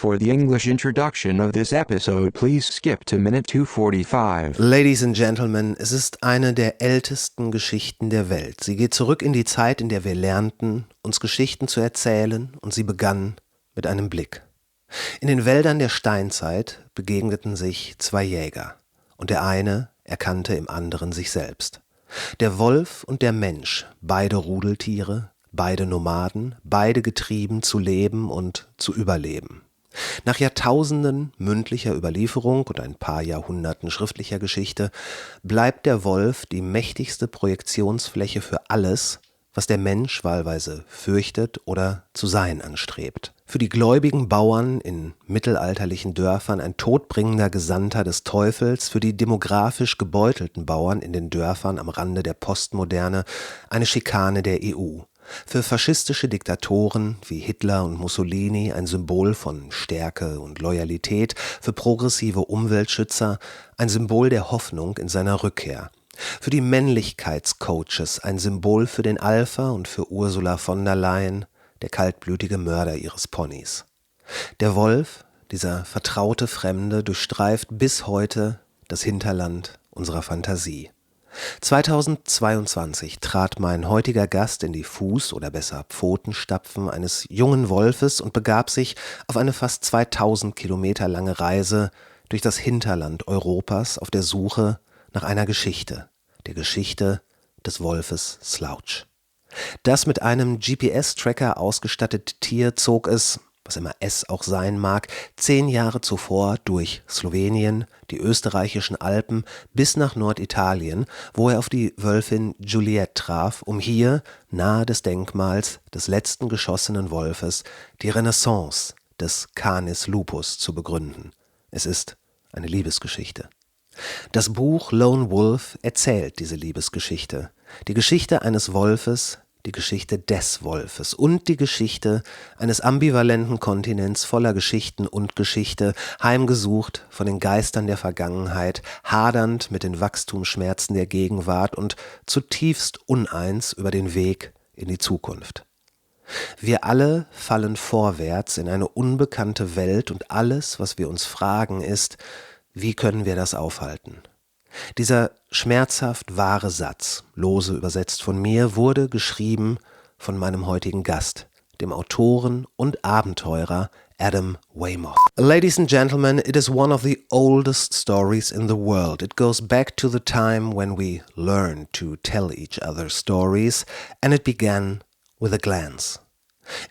For the English introduction of this episode, please skip to minute 245. Ladies and Gentlemen, es ist eine der ältesten Geschichten der Welt. Sie geht zurück in die Zeit, in der wir lernten, uns Geschichten zu erzählen, und sie begann mit einem Blick. In den Wäldern der Steinzeit begegneten sich zwei Jäger, und der eine erkannte im anderen sich selbst. Der Wolf und der Mensch, beide Rudeltiere, beide Nomaden, beide getrieben zu leben und zu überleben. Nach Jahrtausenden mündlicher Überlieferung und ein paar Jahrhunderten schriftlicher Geschichte bleibt der Wolf die mächtigste Projektionsfläche für alles, was der Mensch wahlweise fürchtet oder zu sein anstrebt. Für die gläubigen Bauern in mittelalterlichen Dörfern ein todbringender Gesandter des Teufels, für die demografisch gebeutelten Bauern in den Dörfern am Rande der Postmoderne eine Schikane der EU. Für faschistische Diktatoren wie Hitler und Mussolini ein Symbol von Stärke und Loyalität, für progressive Umweltschützer ein Symbol der Hoffnung in seiner Rückkehr. Für die Männlichkeitscoaches ein Symbol für den Alpha und für Ursula von der Leyen, der kaltblütige Mörder ihres Ponys. Der Wolf, dieser vertraute Fremde, durchstreift bis heute das Hinterland unserer Fantasie. 2022 trat mein heutiger Gast in die Fuß- oder besser Pfotenstapfen eines jungen Wolfes und begab sich auf eine fast 2000 Kilometer lange Reise durch das Hinterland Europas auf der Suche nach einer Geschichte, der Geschichte des Wolfes Slouch. Das mit einem GPS-Tracker ausgestattete Tier zog es, was immer es auch sein mag, 10 Jahre zuvor durch Slowenien, die österreichischen Alpen bis nach Norditalien, wo er auf die Wölfin Juliette traf, um hier, nahe des Denkmals des letzten geschossenen Wolfes, die Renaissance des Canis Lupus zu begründen. Es ist eine Liebesgeschichte. Das Buch Lone Wolf erzählt diese Liebesgeschichte, die Geschichte eines Wolfes, die Geschichte des Wolfes und die Geschichte eines ambivalenten Kontinents voller Geschichten und Geschichte, heimgesucht von den Geistern der Vergangenheit, hadernd mit den Wachstumsschmerzen der Gegenwart und zutiefst uneins über den Weg in die Zukunft. Wir alle fallen vorwärts in eine unbekannte Welt und alles, was wir uns fragen, ist, wie können wir das aufhalten? Dieser schmerzhaft wahre Satz, lose übersetzt von mir, wurde geschrieben von meinem heutigen Gast, dem Autoren und Abenteurer Adam Weymouth. Ladies and gentlemen, it is one of the oldest stories in the world. It goes back to the time when we learned to tell each other stories, and it began with a glance.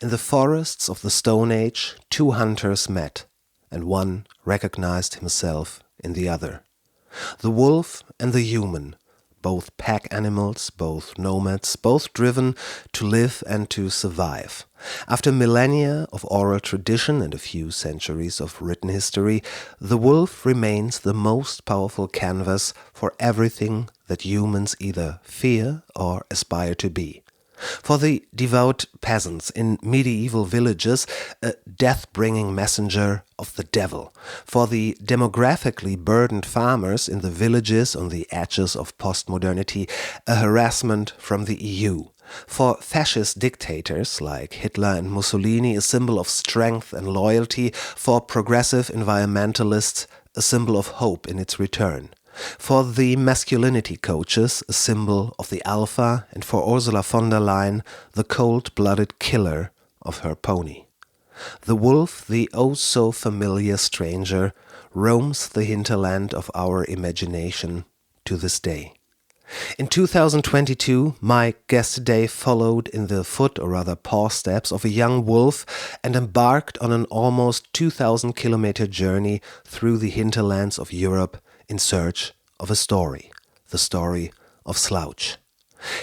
In the forests of the Stone Age, two hunters met, and one recognized himself in the other. The wolf and the human, both pack animals, both nomads, both driven to live and to survive. After millennia of oral tradition and a few centuries of written history, the wolf remains the most powerful canvas for everything that humans either fear or aspire to be. For the devout peasants in medieval villages, a death-bringing messenger of the devil. For the demographically burdened farmers in the villages on the edges of postmodernity, a harassment from the EU. For fascist dictators like Hitler and Mussolini, a symbol of strength and loyalty. For progressive environmentalists, a symbol of hope in its return. For the masculinity coaches, a symbol of the alpha, and for Ursula von der Leyen, the cold-blooded killer of her pony. The wolf, the oh-so-familiar stranger, roams the hinterland of our imagination to this day. In 2022, my guest today followed in the foot, or rather paw steps, of a young wolf and embarked on an almost 2,000-kilometer journey through the hinterlands of Europe in search of a story, the story of Slouch.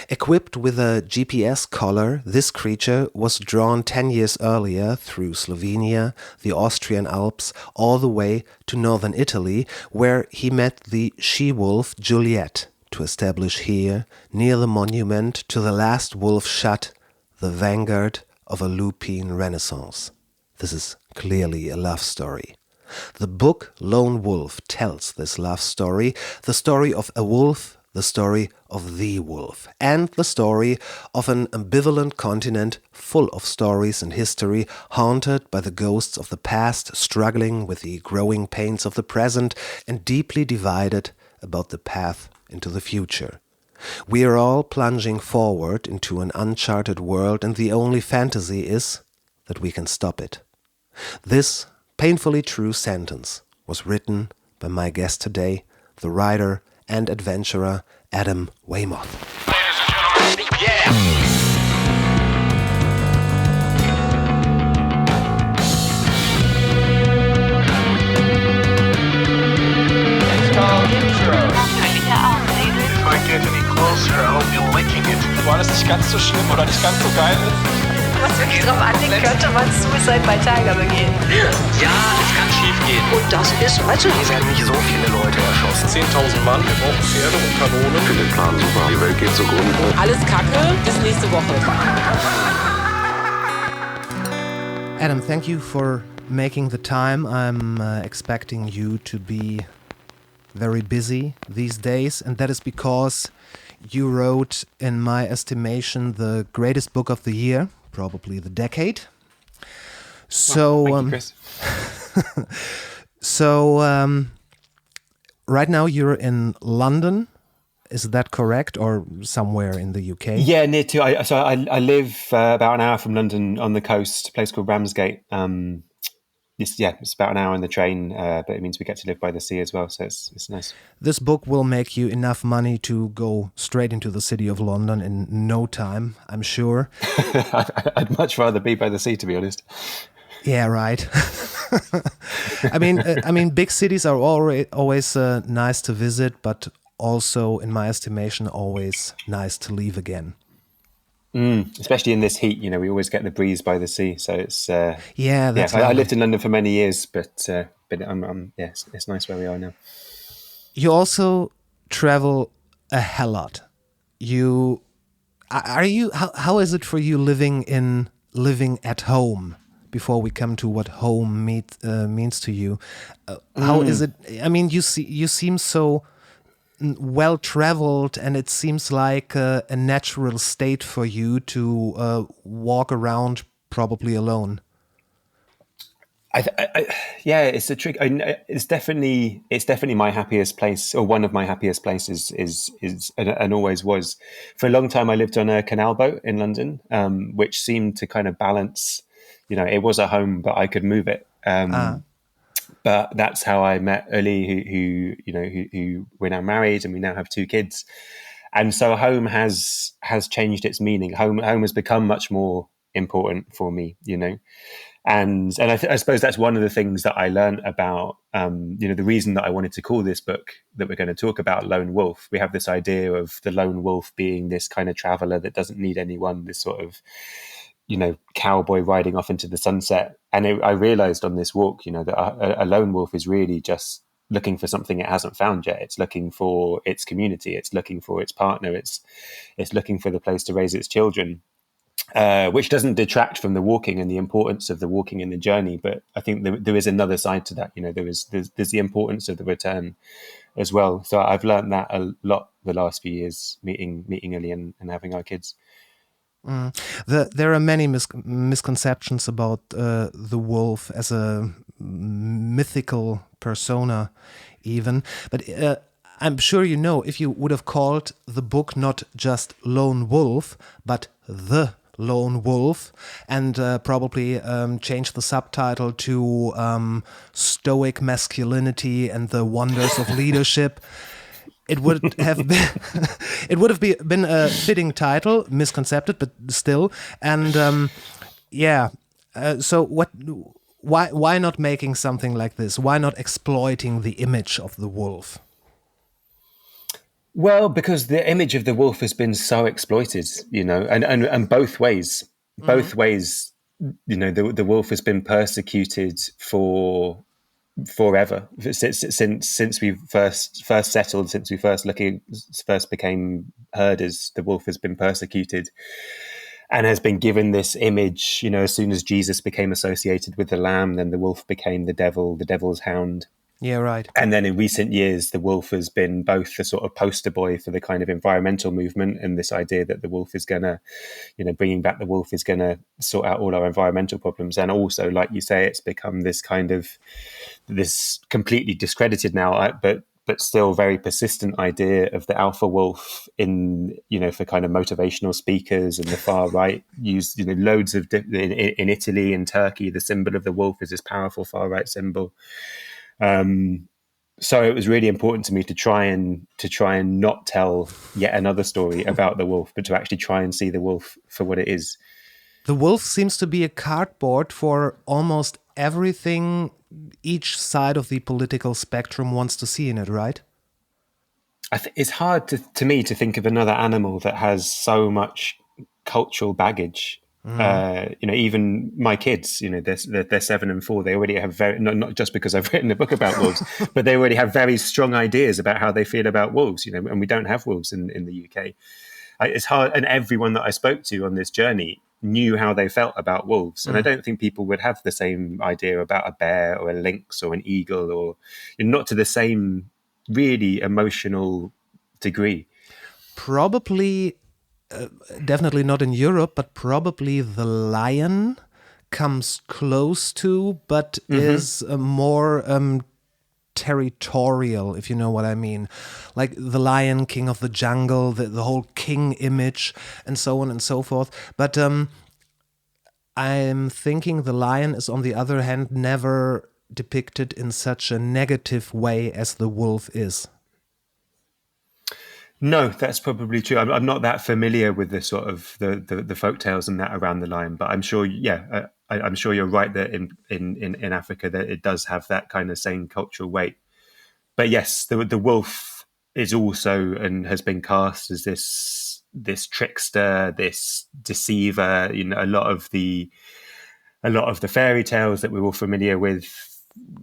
Equipped with a GPS collar, this creature was drawn 10 years earlier through Slovenia, the Austrian Alps, all the way to northern Italy, where he met the she-wolf Juliette to establish here, near the monument to the last wolf shut, the vanguard of a lupine renaissance. This is clearly a love story. The book Lone Wolf tells this love story, the story of a wolf the story of the wolf, and the story of an ambivalent continent full of stories and history, haunted by the ghosts of the past, struggling with the growing pains of the present, and deeply divided about the path into the future. We are all plunging forward into an uncharted world, and the only fantasy is that we can stop it. This painfully true sentence was written by my guest today, the writer and adventurer Adam Weymouth. Ladies and gentlemen, yeah! Natürliche Ausrede. If I get any closer, I'll be licking it. War das nicht ganz so schlimm oder nicht ganz so geil ist? Was wirklich drauf anlegt, könnte man Suicide by Tiger begehen. Ja, es kann schief gehen. Und das ist, weißt du, Hier werden nicht so viele Leute erschossen. 10.000 Mann, wir brauchen Pferde und Kanonen. Ich finde den Plan super. Die Welt geht zugrunde. Alles Kacke, bis nächste Woche. Adam, thank you for making the time. I'm expecting you to be very busy these days, and that is because you wrote, in my estimation, the greatest book of the year, probably the decade. So, Thank you, Chris. so right now you're in London. Is that correct, or somewhere in the UK? Yeah, near to. I live about an hour from London on the coast, a place called Ramsgate. It's about an hour on the train, but it means we get to live by the sea as well, so it's nice. This book will make you enough money to go straight into the city of London in no time, I'm sure. I'd much rather be by the sea, to be honest. Yeah, right. I mean, big cities are always nice to visit, but also, in my estimation, always nice to leave again. Especially in this heat, we always get the breeze by the sea, so it's That's I lived in London for many years, but it's nice where we are now. You also travel a hell lot. How is it for you living at home? Before we come to what home means to you, how is it? I mean, you seem so well traveled, and it seems like a natural state for you to walk around, probably alone. It's a trick. It's definitely my happiest place, or one of my happiest places is and always was. For a long time, I lived on a canal boat in London, which seemed to kind of balance. It was a home, but I could move it. But that's how I met Uli, who we're now married, and we now have 2 kids. And so home has changed its meaning. Home has become much more important for me, And I suppose that's one of the things that I learned about, the reason that I wanted to call this book that we're going to talk about Lone Wolf. We have this idea of the lone wolf being this kind of traveler that doesn't need anyone, this sort of, cowboy riding off into the sunset. And I realized on this walk, that a lone wolf is really just looking for something it hasn't found yet. It's looking for its community. It's looking for its partner. It's looking for the place to raise its children. Which doesn't detract from the walking and the importance of the walking and the journey, but I think there is another side to that. There's the importance of the return as well. So I've learned that a lot the last few years, meeting Uli and having our kids. There are many misconceptions about the wolf as a mythical persona, even. But I'm sure if you would have called the book not just Lone Wolf, but The Lone Wolf, and probably change the subtitle to Stoic Masculinity and the Wonders of Leadership, it would have been a fitting title, misconcepted, but still. And so what? Why not making something like this? Why not exploiting the image of the wolf? Well, because the image of the wolf has been so exploited, and both ways. Both ways, the wolf has been persecuted for forever, since we first settled, since we first became herders. The wolf has been persecuted and has been given this image. As soon as Jesus became associated with the lamb, then the wolf became the devil, the devil's hound. Yeah, right. And then in recent years, the wolf has been both the sort of poster boy for the kind of environmental movement and this idea that the wolf is going to, bringing back the wolf is going to sort out all our environmental problems. And also, like you say, it's become this kind of, this completely discredited now, but still very persistent idea of the alpha wolf in, for kind of motivational speakers and the far right use, loads of, in Italy and Turkey, the symbol of the wolf is this powerful far right symbol. So it was really important to me to try and not tell yet another story about the wolf, but to actually try and see the wolf for what it is. The wolf seems to be a cardboard for almost everything each side of the political spectrum wants to see in it, right? It's hard to me to think of another animal that has so much cultural baggage. Even my kids, they're 7 and 4. They already have very, not just because I've written a book about wolves, but they already have very strong ideas about how they feel about wolves, and we don't have wolves in the UK. It's hard. And everyone that I spoke to on this journey knew how they felt about wolves. And I don't think people would have the same idea about a bear or a lynx or an eagle, or not to the same really emotional degree. Probably, definitely not in Europe, but probably the lion comes close to, but is more territorial, if you know what I mean. Like the lion, king of the jungle, the whole king image, and so on and so forth. But I'm thinking the lion is, on the other hand, never depicted in such a negative way as the wolf is. No, that's probably true. I'm not that familiar with the sort of the folk tales and that around the lion, but I'm sure, I'm sure you're right that in Africa that it does have that kind of same cultural weight. But yes, the wolf is also and has been cast as this trickster, this deceiver. A lot of the fairy tales that we're all familiar with.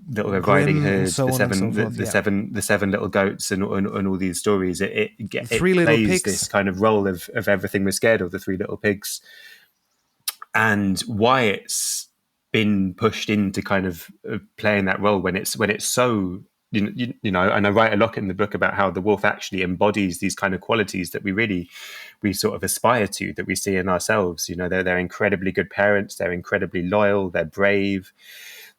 Little Red Riding Hood, the seven little goats, and all these stories. It plays this kind of role of everything we're scared of, the 3 little pigs, and why it's been pushed into kind of playing that role when it's so. And I write a lot in the book about how the wolf actually embodies these kind of qualities that we sort of aspire to, that we see in ourselves. They're incredibly good parents. They're incredibly loyal. They're brave.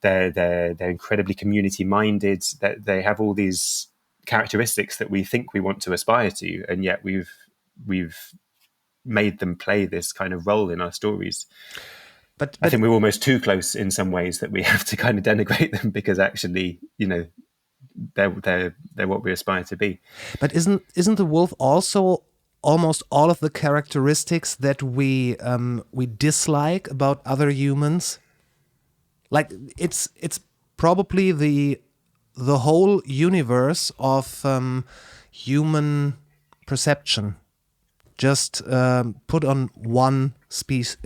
They're incredibly community minded. That they have all these characteristics that we think we want to aspire to, and yet we've made them play this kind of role in our stories. But I think we're almost too close in some ways that we have to kind of denigrate them, because actually, they're what we aspire to be. But isn't the wolf also almost all of the characteristics that we dislike about other humans? Like it's probably the whole universe of human perception, just put on one species.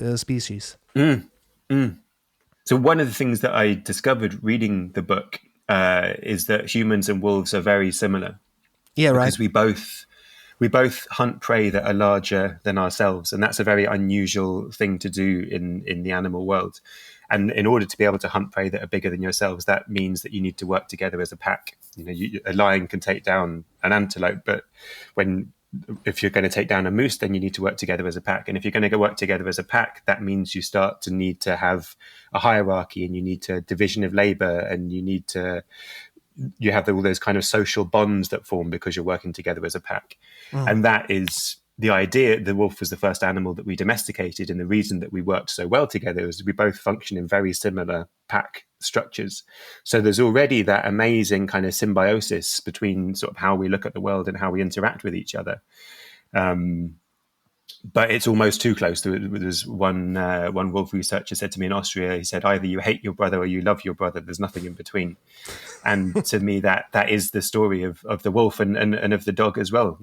So one of the things that I discovered reading the book is that humans and wolves are very similar. Yeah, right. Because we both hunt prey that are larger than ourselves, and that's a very unusual thing to do in the animal world. And in order to be able to hunt prey that are bigger than yourselves, that means that you need to work together as a pack. A lion can take down an antelope, but if you're going to take down a moose, then you need to work together as a pack. And if you're going to work together as a pack, that means you start to need to have a hierarchy, and you need to division of labor, and you have all those kind of social bonds that form because you're working together as a pack. And that is the idea. The wolf was the first animal that we domesticated, and the reason that we worked so well together is we both function in very similar pack structures. So there's already that amazing kind of symbiosis between sort of how we look at the world and how we interact with each other. But it's almost too close. There was one wolf researcher said to me in Austria, he said, either you hate your brother or you love your brother. There's nothing in between. And to me, that is the story of the wolf and of the dog as well.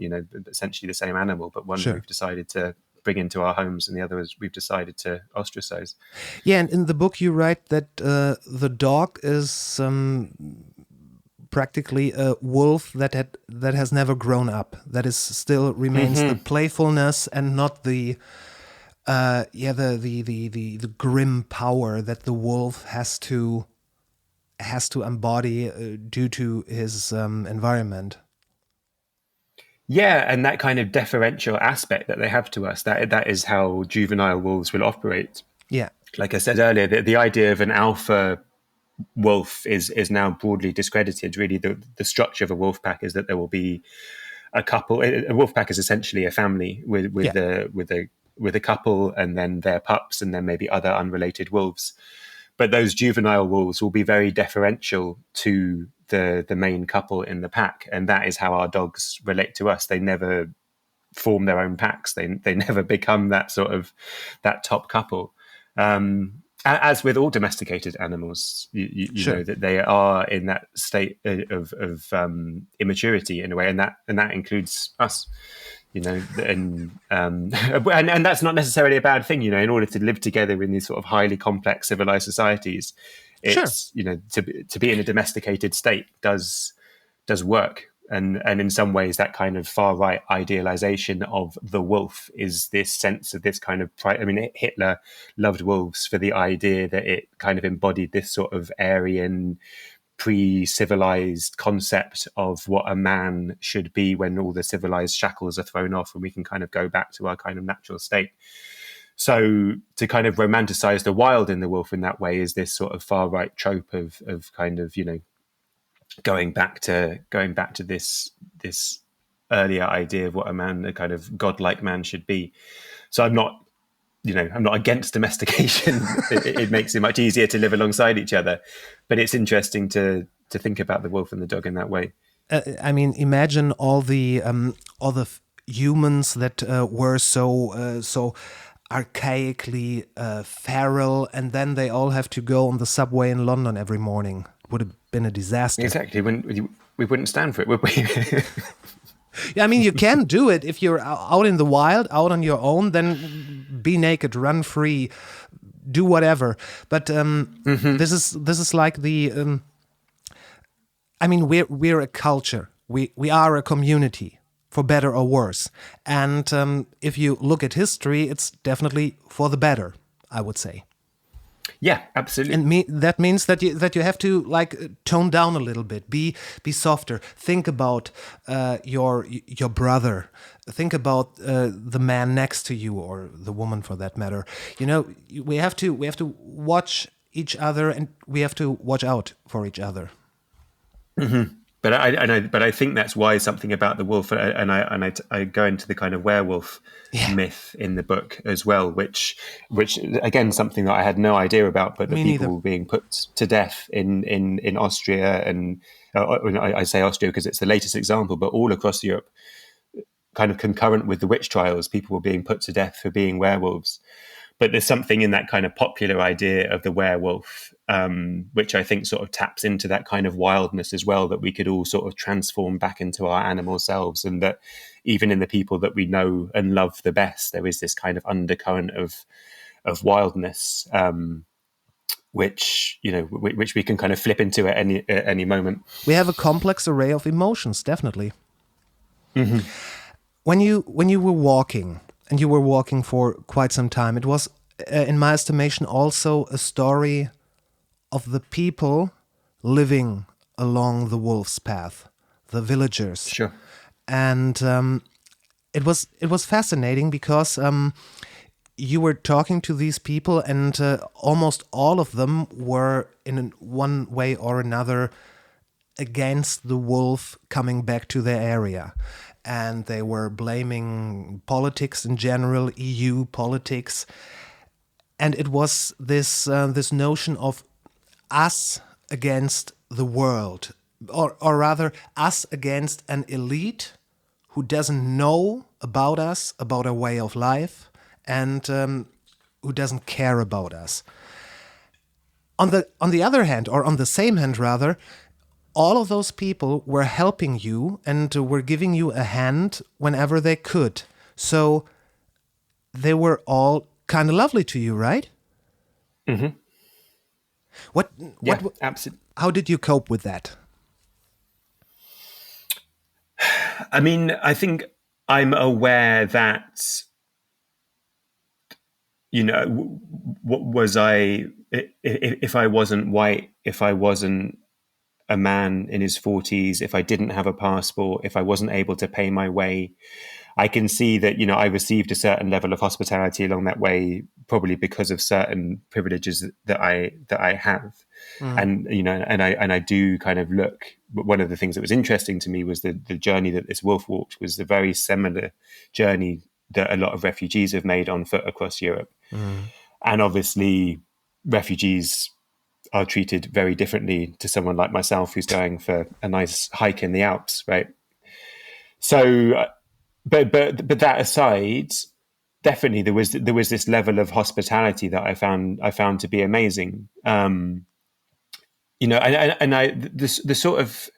Essentially the same animal, but one we've decided to bring into our homes, and the other is we've decided to ostracize. Yeah, and in the book you write that the dog is practically a wolf that has never grown up. That is still remains the playfulness and not the grim power that the wolf has to has to embody due to his environment. Yeah, and that kind of deferential aspect that they have to us, that is how juvenile wolves will operate. Yeah. Like I said earlier, the idea of an alpha wolf is now broadly discredited. Really, the structure of a wolf pack is that there will be a couple. A wolf pack is essentially a family with a couple, and then their pups, and then maybe other unrelated wolves. But those juvenile wolves will be very deferential to the main couple in the pack, and that is how our dogs relate to us. They never form their own packs. They never become that sort of that top couple. As with all domesticated animals, you Sure. know that they are in that state of immaturity in a way, and that includes us. You know, and that's not necessarily a bad thing. You know, in order to live together in these sort of highly complex civilized societies, it's you know to be in a domesticated state does work. And in some ways, that kind of far right idealization of the wolf is this sense of this kind of pride. I mean, Hitler loved wolves for the idea that it kind of embodied this sort of Aryan, pre-civilized concept of what a man should be when all the civilized shackles are thrown off and we can kind of go back to our kind of natural state. So to kind of romanticize the wild in the wolf in that way is this sort of far right trope of kind of, you know, going back to this earlier idea of what a kind of godlike man should be. So I'm not against domestication. it makes it much easier to live alongside each other, but it's interesting to think about the wolf and the dog in that way. I mean, imagine all the humans that were so archaically feral, and then they all have to go on the subway in London every morning. Would have been a disaster. Exactly. We wouldn't stand for it, would we? Yeah, I mean, you can do it if you're out in the wild, out on your own. Then be naked, run free, do whatever. But this is like the. I mean, we're a culture. We are a community, for better or worse. And if you look at history, it's definitely for the better, I would say. Yeah, absolutely. And that means that you have to like tone down a little bit, be softer. Think about your brother. Think about the man next to you, or the woman for that matter. You know, we have to watch each other, and we have to watch out for each other. Mm-hmm. But I think that's why something about the wolf, and I go into the kind of werewolf myth in the book as well, which again something that I had no idea about, but the people being put to death in Austria, and I say Austria because it's the latest example, but all across Europe, kind of concurrent with the witch trials, people were being put to death for being werewolves. But there's something in that kind of popular idea of the werewolf, which I think sort of taps into that kind of wildness as well, that we could all sort of transform back into our animal selves, and that even in the people that we know and love the best, there is this kind of undercurrent of wildness, which we can kind of flip into at any moment. We have a complex array of emotions, definitely. Mm-hmm. When you were walking. And you were walking for quite some time. It was, in my estimation, also a story of the people living along the wolf's path, the villagers. Sure. And it was fascinating because you were talking to these people, and almost all of them were, in one way or another, against the wolf coming back to their area. And they were blaming politics in general, EU politics. And it was this notion of us against the world, or rather us against an elite who doesn't know about us, about our way of life, and who doesn't care about us. On the other hand, or on the same hand rather, all of those people were helping you and were giving you a hand whenever they could. So they were all kind of lovely to you, right? Mm-hmm. What absolutely. How did you cope with that? I mean, I think I'm aware that, what was I, if I wasn't white if I wasn't a man in his 40s, if I didn't have a passport, if I wasn't able to pay my way. I can see that, I received a certain level of hospitality along that way, probably because of certain privileges that I have. And, and I do kind of look, but one of the things that was interesting to me was the journey that this wolf walked was the very similar journey that a lot of refugees have made on foot across Europe. And obviously refugees are treated very differently to someone like myself who's going for a nice hike in the Alps, right? So, but that aside, definitely there was this level of hospitality that I found to be amazing. The sort of,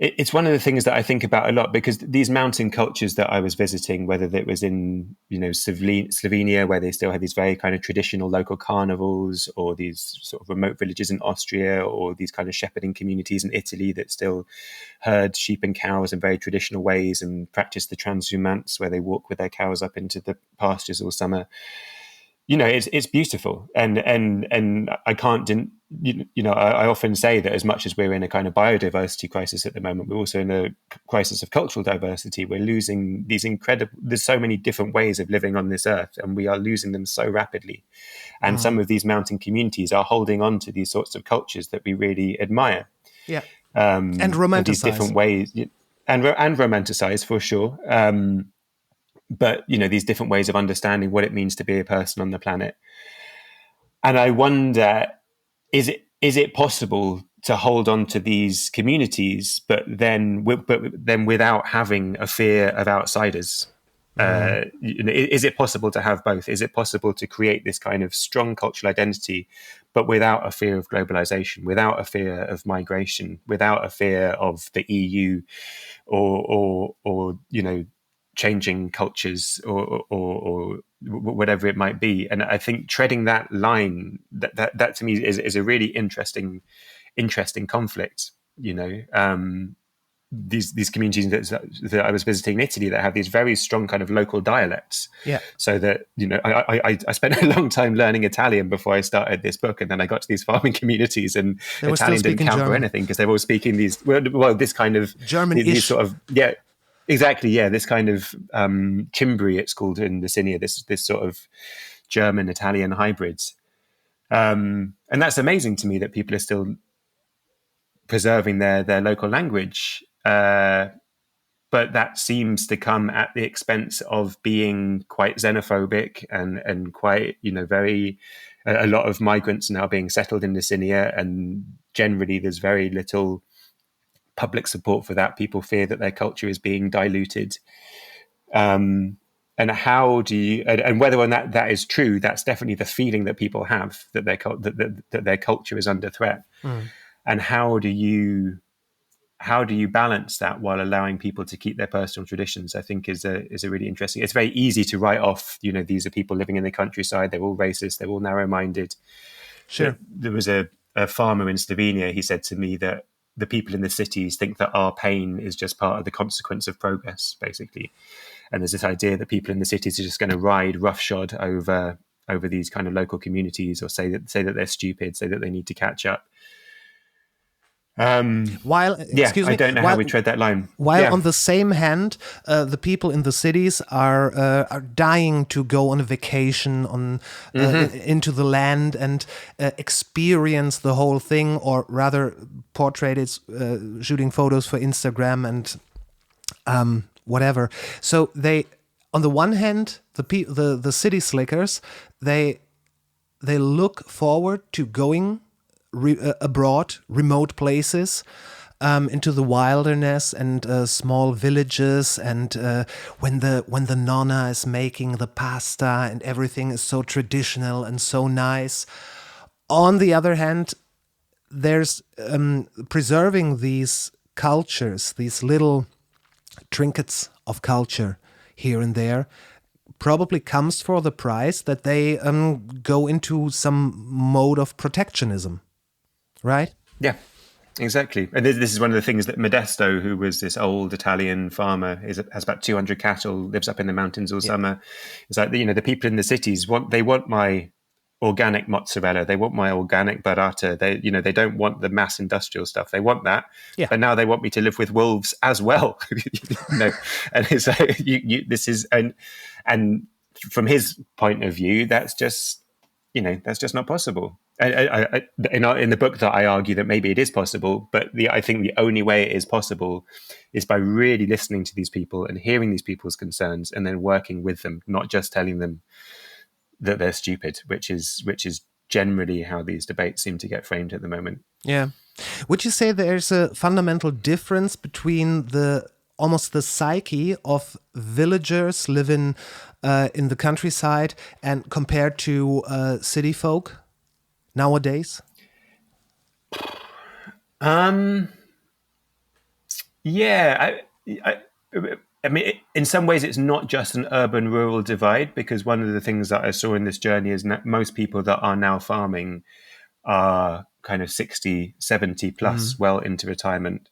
it's one of the things that I think about a lot, because these mountain cultures that I was visiting, whether it was in, Slovenia, where they still had these very kind of traditional local carnivals, or these sort of remote villages in Austria, or these kind of shepherding communities in Italy that still herd sheep and cows in very traditional ways and practice the transhumance, where they walk with their cows up into the pastures all summer. It's beautiful, and I can't, I often say that as much as we're in a kind of biodiversity crisis at the moment, we're also in a crisis of cultural diversity. We're losing these there's so many different ways of living on this earth, and we are losing them so rapidly. And some of these mountain communities are holding on to these sorts of cultures that we really admire. Yeah, and romanticize. These different ways, and romanticize for sure. But these different ways of understanding what it means to be a person on the planet. And I wonder, is it possible to hold on to these communities, but then without having a fear of outsiders? Is it possible to have both? Is it possible to create this kind of strong cultural identity, but without a fear of globalization, without a fear of migration, without a fear of the EU, or changing cultures or whatever it might be? And I think treading that line, that to me is a really interesting conflict. These communities that I was visiting in Italy that have these very strong kind of local dialects. Yeah. So that I spent a long time learning Italian before I started this book, and then I got to these farming communities, and Italian didn't count for anything because they were all speaking these this kind of German-ish. These sort of Exactly, yeah. This kind of Cimbri, it's called in Leyens, this sort of German-Italian hybrids. And that's amazing to me that people are still preserving their local language. But that seems to come at the expense of being quite xenophobic and quite, very... A lot of migrants are now being settled in Leyens, and generally there's very little public support for that. People fear that their culture is being diluted. And how do you, and whether or not that is true, that's definitely the feeling that people have, that their culture is under threat. And how do you balance that while allowing people to keep their personal traditions? I think is a really interesting. It's very easy to write off, these are people living in the countryside, they're all racist, they're all narrow-minded. Sure. There was a farmer in Slovenia. He said to me that the people in the cities think that our pain is just part of the consequence of progress, basically. And there's this idea that people in the cities are just going to ride roughshod over these kind of local communities, or say that they're stupid, say that they need to catch up. I don't know how we tread that line. While on the same hand, the people in the cities are dying to go on a vacation into the land and experience the whole thing, or rather portrait it, shooting photos for Instagram and whatever. So they, on the one hand, the city slickers, they look forward to going abroad, remote places, into the wilderness and small villages, and when the nonna is making the pasta and everything is so traditional and so nice. On the other hand, there's preserving these cultures, these little trinkets of culture here and there, probably comes for the price that they go into some mode of protectionism. Right? Yeah, exactly. And this is one of the things that Modesto, who was this old Italian farmer, has about 200 cattle, lives up in the mountains all summer. It's like, the people in the cities want my organic mozzarella. They want my organic burrata. They don't want the mass industrial stuff. They want that, but now they want me to live with wolves as well. And it's like, this is and from his point of view, that's just not possible. In the book, that I argue that maybe it is possible, but I think the only way it is possible is by really listening to these people and hearing these people's concerns, and then working with them, not just telling them that they're stupid, which is generally how these debates seem to get framed at the moment. Yeah. Would you say there's a fundamental difference between almost the psyche of villagers living in the countryside and compared to city folk nowadays? Yeah, I mean, in some ways, it's not just an urban-rural divide, because one of the things that I saw in this journey is that most people that are now farming are kind of 60, 70 plus, well into retirement.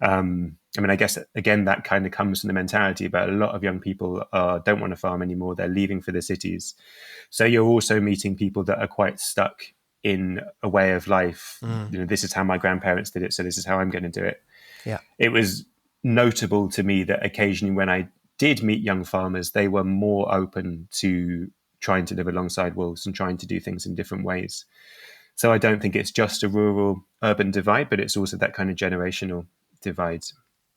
I mean, I guess, again, that kind of comes from the mentality, but a lot of young people don't want to farm anymore. They're leaving for the cities. So you're also meeting people that are quite stuck in a way of life. This is how my grandparents did it, so this is how I'm going to do it. Yeah. It was notable to me that occasionally when I did meet young farmers, they were more open to trying to live alongside wolves and trying to do things in different ways. So I don't think it's just a rural-urban divide, but it's also that kind of generational divide.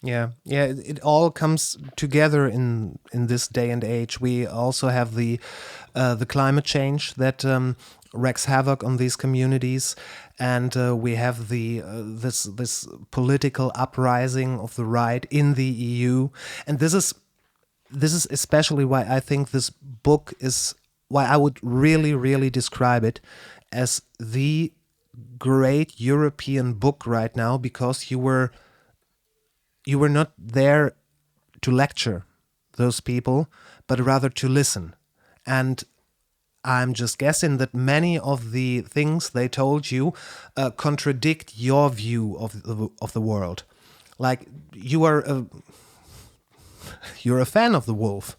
Yeah, it all comes together in this day and age. We also have the climate change that wreaks havoc on these communities, and we have this political uprising of the right in the EU, and this is especially why I think this book is why I would really describe it as the great European book right now, because you were not there to lecture those people, but rather to listen. And I'm just guessing that many of the things they told you contradict your view of the world. Like you're a fan of the wolf,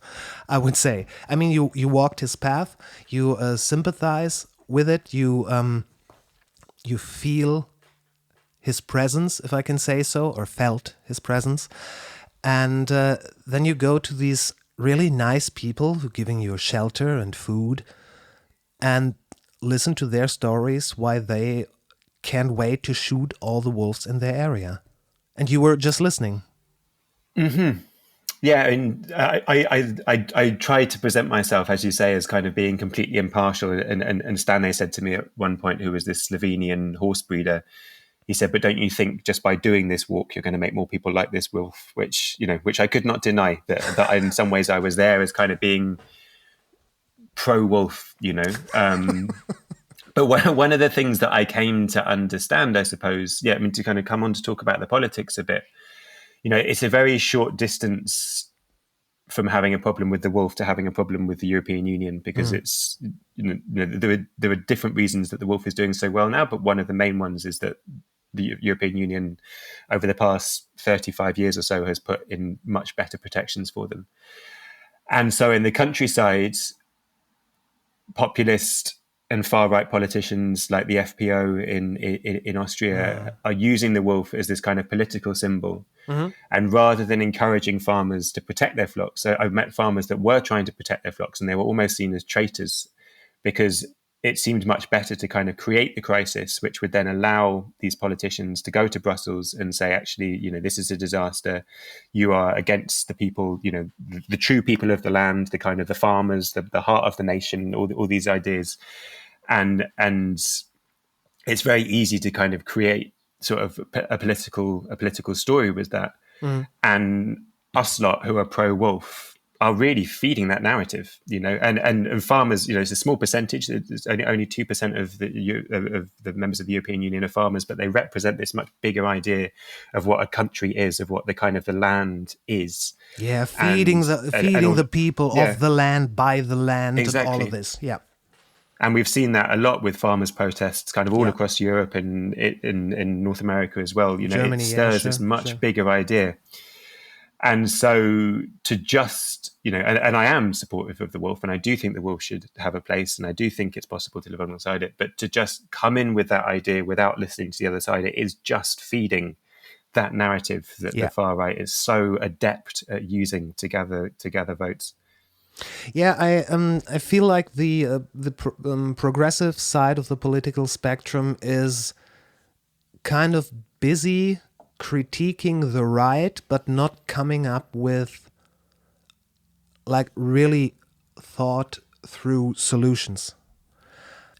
I would say. I mean, you walked his path, you sympathize with it, you feel his presence, if I can say so, or felt his presence. And then you go to these really nice people who are giving you shelter and food, and listen to their stories why they can't wait to shoot all the wolves in their area. And you were just listening. Mm-hmm. Yeah, and I tried to present myself, as you say, as kind of being completely impartial. And Stanley said to me at one point, who was this Slovenian horse breeder, he said, "But don't you think just by doing this walk, you're going to make more people like this wolf?" Which I could not deny. That in some ways I was there as kind of being pro-wolf, But one of the things that I came to understand, I suppose, to kind of come on to talk about the politics a bit, it's a very short distance from having a problem with the wolf to having a problem with the European Union, because it's, there are different reasons that the wolf is doing so well now, but one of the main ones is that the European Union over the past 35 years or so has put in much better protections for them. And so in the countryside, populist and far-right politicians like the FPO in Austria are using the wolf as this kind of political symbol. And rather than encouraging farmers to protect their flocks, so I've met farmers that were trying to protect their flocks, and they were almost seen as traitors, because it seemed much better to kind of create the crisis, which would then allow these politicians to go to Brussels and say, actually, this is a disaster. You are against the people, the true people of the land, the kind of the farmers, the heart of the nation, all these ideas. And it's very easy to kind of create sort of a political story with that. And us lot who are pro-wolf are really feeding that narrative, and farmers, it's a small percentage. It's only 2% of the members of the European Union are farmers, but they represent this much bigger idea of what a country is, of what the kind of the land is. Yeah, feeding the people of the land, by the land, exactly. And all of this. Yeah. And we've seen that a lot with farmers' protests, kind of all across Europe and in North America as well. Germany, it stirs this much bigger idea. And so to just, and I am supportive of the wolf, and I do think the wolf should have a place, and I do think it's possible to live alongside it. But to just come in with that idea without listening to the other side, it is just feeding that narrative that the far right is so adept at using to gather votes. Yeah, I feel like the progressive side of the political spectrum is kind of busy critiquing the right, but not coming up with like really thought through solutions.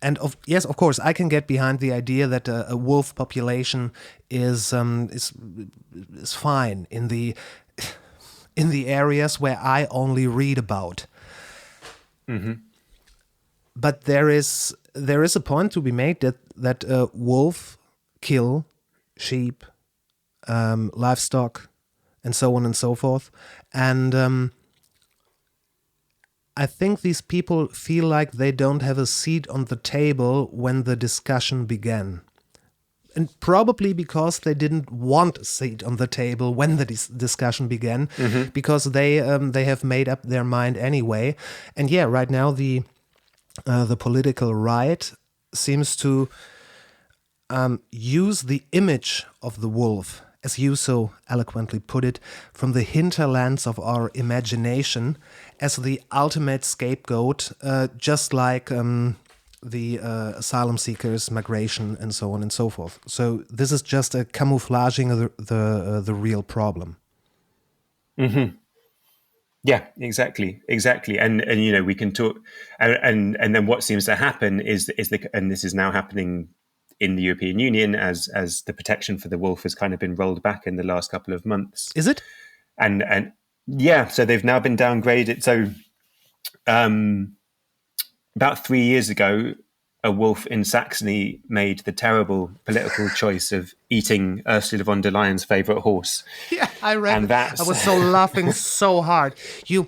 And of course, I can get behind the idea that a wolf population is fine in the areas where I only read about. Mm-hmm. But there is a point to be made that wolf kill sheep, livestock, and so on and so forth. And I think these people feel like they don't have a seat on the table when the discussion began. And probably because they didn't want a seat on the table when the discussion began, because they have made up their mind anyway. And yeah, right now the political right seems to use the image of the wolf, as you so eloquently put it, from the hinterlands of our imagination as the ultimate scapegoat, just like the asylum seekers, migration, and so on and so forth. So this is just a camouflaging of the real problem. Mm-hmm. Yeah, exactly. And we can talk, and then what seems to happen is and this is now happening in the European Union as the protection for the wolf has kind of been rolled back in the last couple of months. Is it? And yeah, so they've now been downgraded. So about 3 years ago, a wolf in Saxony made the terrible political choice of eating Ursula von der Leyen's favorite horse. Yeah, I read. And I was so laughing so hard. Your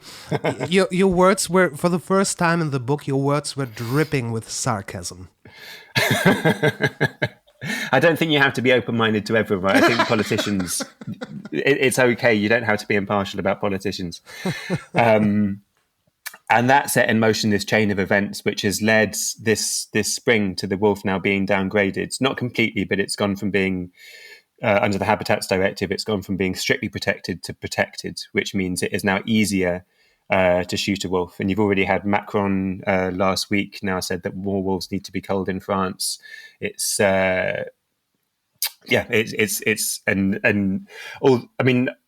words were, for the first time in the book, your words were dripping with sarcasm. I don't think you have to be open-minded to everyone, right? I think politicians, it's okay. You don't have to be impartial about politicians. And that set in motion this chain of events, which has led this spring to the wolf now being downgraded. Not completely, but it's gone from being, under the Habitats Directive, it's gone from being strictly protected to protected, which means it is now easier to shoot a wolf. And you've already had Macron last week now said that more wolves need to be culled in France. It's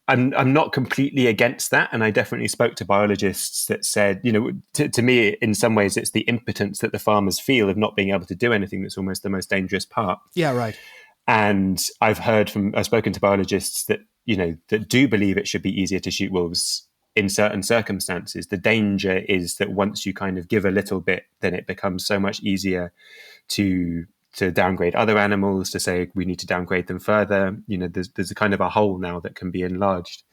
I'm not completely against that, and I definitely spoke to biologists that said, to me, in some ways, it's the impotence that the farmers feel of not being able to do anything that's almost the most dangerous part. Yeah, right. And I've spoken to biologists that that do believe it should be easier to shoot wolves in certain circumstances. The danger is that once you kind of give a little bit, then it becomes so much easier to downgrade other animals, to say we need to downgrade them further. There's a kind of a hole now that can be enlarged.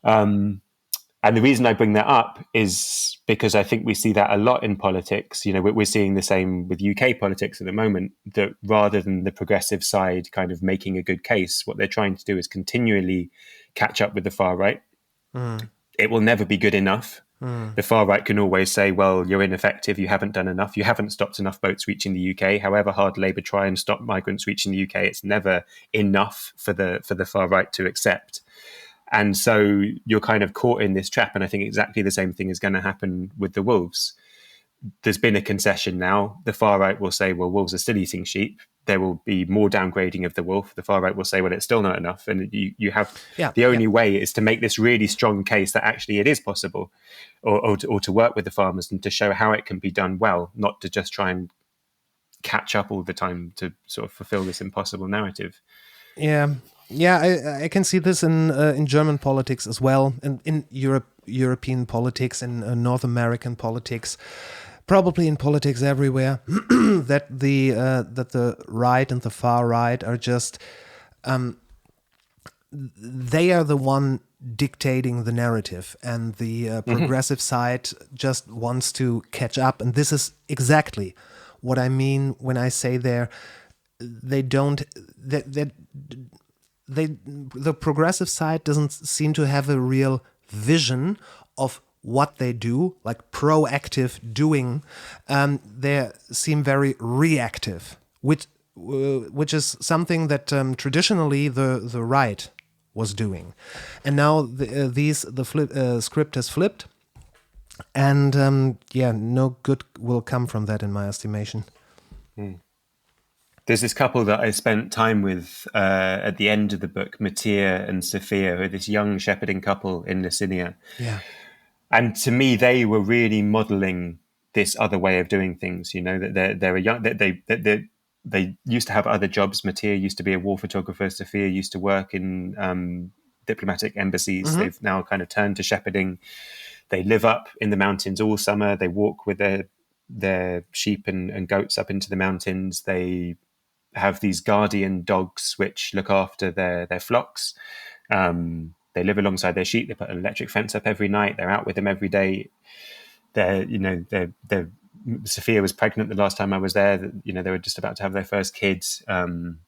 And the reason I bring that up is because I think we see that a lot in politics. We're seeing the same with UK politics at the moment, that rather than the progressive side kind of making a good case, what they're trying to do is continually catch up with the far right. It will never be good enough. The far right can always say, well, you're ineffective, you haven't done enough, you haven't stopped enough boats reaching the UK. However hard Labour try and stop migrants reaching the UK, it's never enough for the far right to accept. And so you're kind of caught in this trap. And I think exactly the same thing is going to happen with the wolves. There's been a concession now. The far right will say, well, wolves are still eating sheep. There will be more downgrading of the wolf. The far right will say, well, it's still not enough. And you have the only way is to make this really strong case that actually it is possible, or to work with the farmers and to show how it can be done well, not to just try and catch up all the time to sort of fulfill this impossible narrative. Yeah, I can see this in German politics as well, and in European politics, in North American politics. Probably in politics everywhere, that the right and the far right are just, they are the one dictating the narrative, and the progressive side just wants to catch up. And this is exactly what I mean when I say they don't. the progressive side doesn't seem to have a real vision of what they do, like proactive doing. They seem very reactive, which is something that traditionally the right was doing, and now the script has flipped, and no good will come from that, in my estimation. There's this couple that I spent time with at the end of the book, Mattia and Sophia, who are this young shepherding couple in Leyens. Yeah. And to me, they were really modelling this other way of doing things. You know, that they're a young, that they used to have other jobs. Mattia used to be a war photographer. Sophia used to work in diplomatic embassies. Mm-hmm. They've now kind of turned to shepherding. They live up in the mountains all summer. They walk with their sheep and goats up into the mountains. They have these guardian dogs which look after their flocks. They live alongside their sheep. They put an electric fence up every night. They're out with them every day. Sophia was pregnant the last time I was there. You know, they were just about to have their first kids. And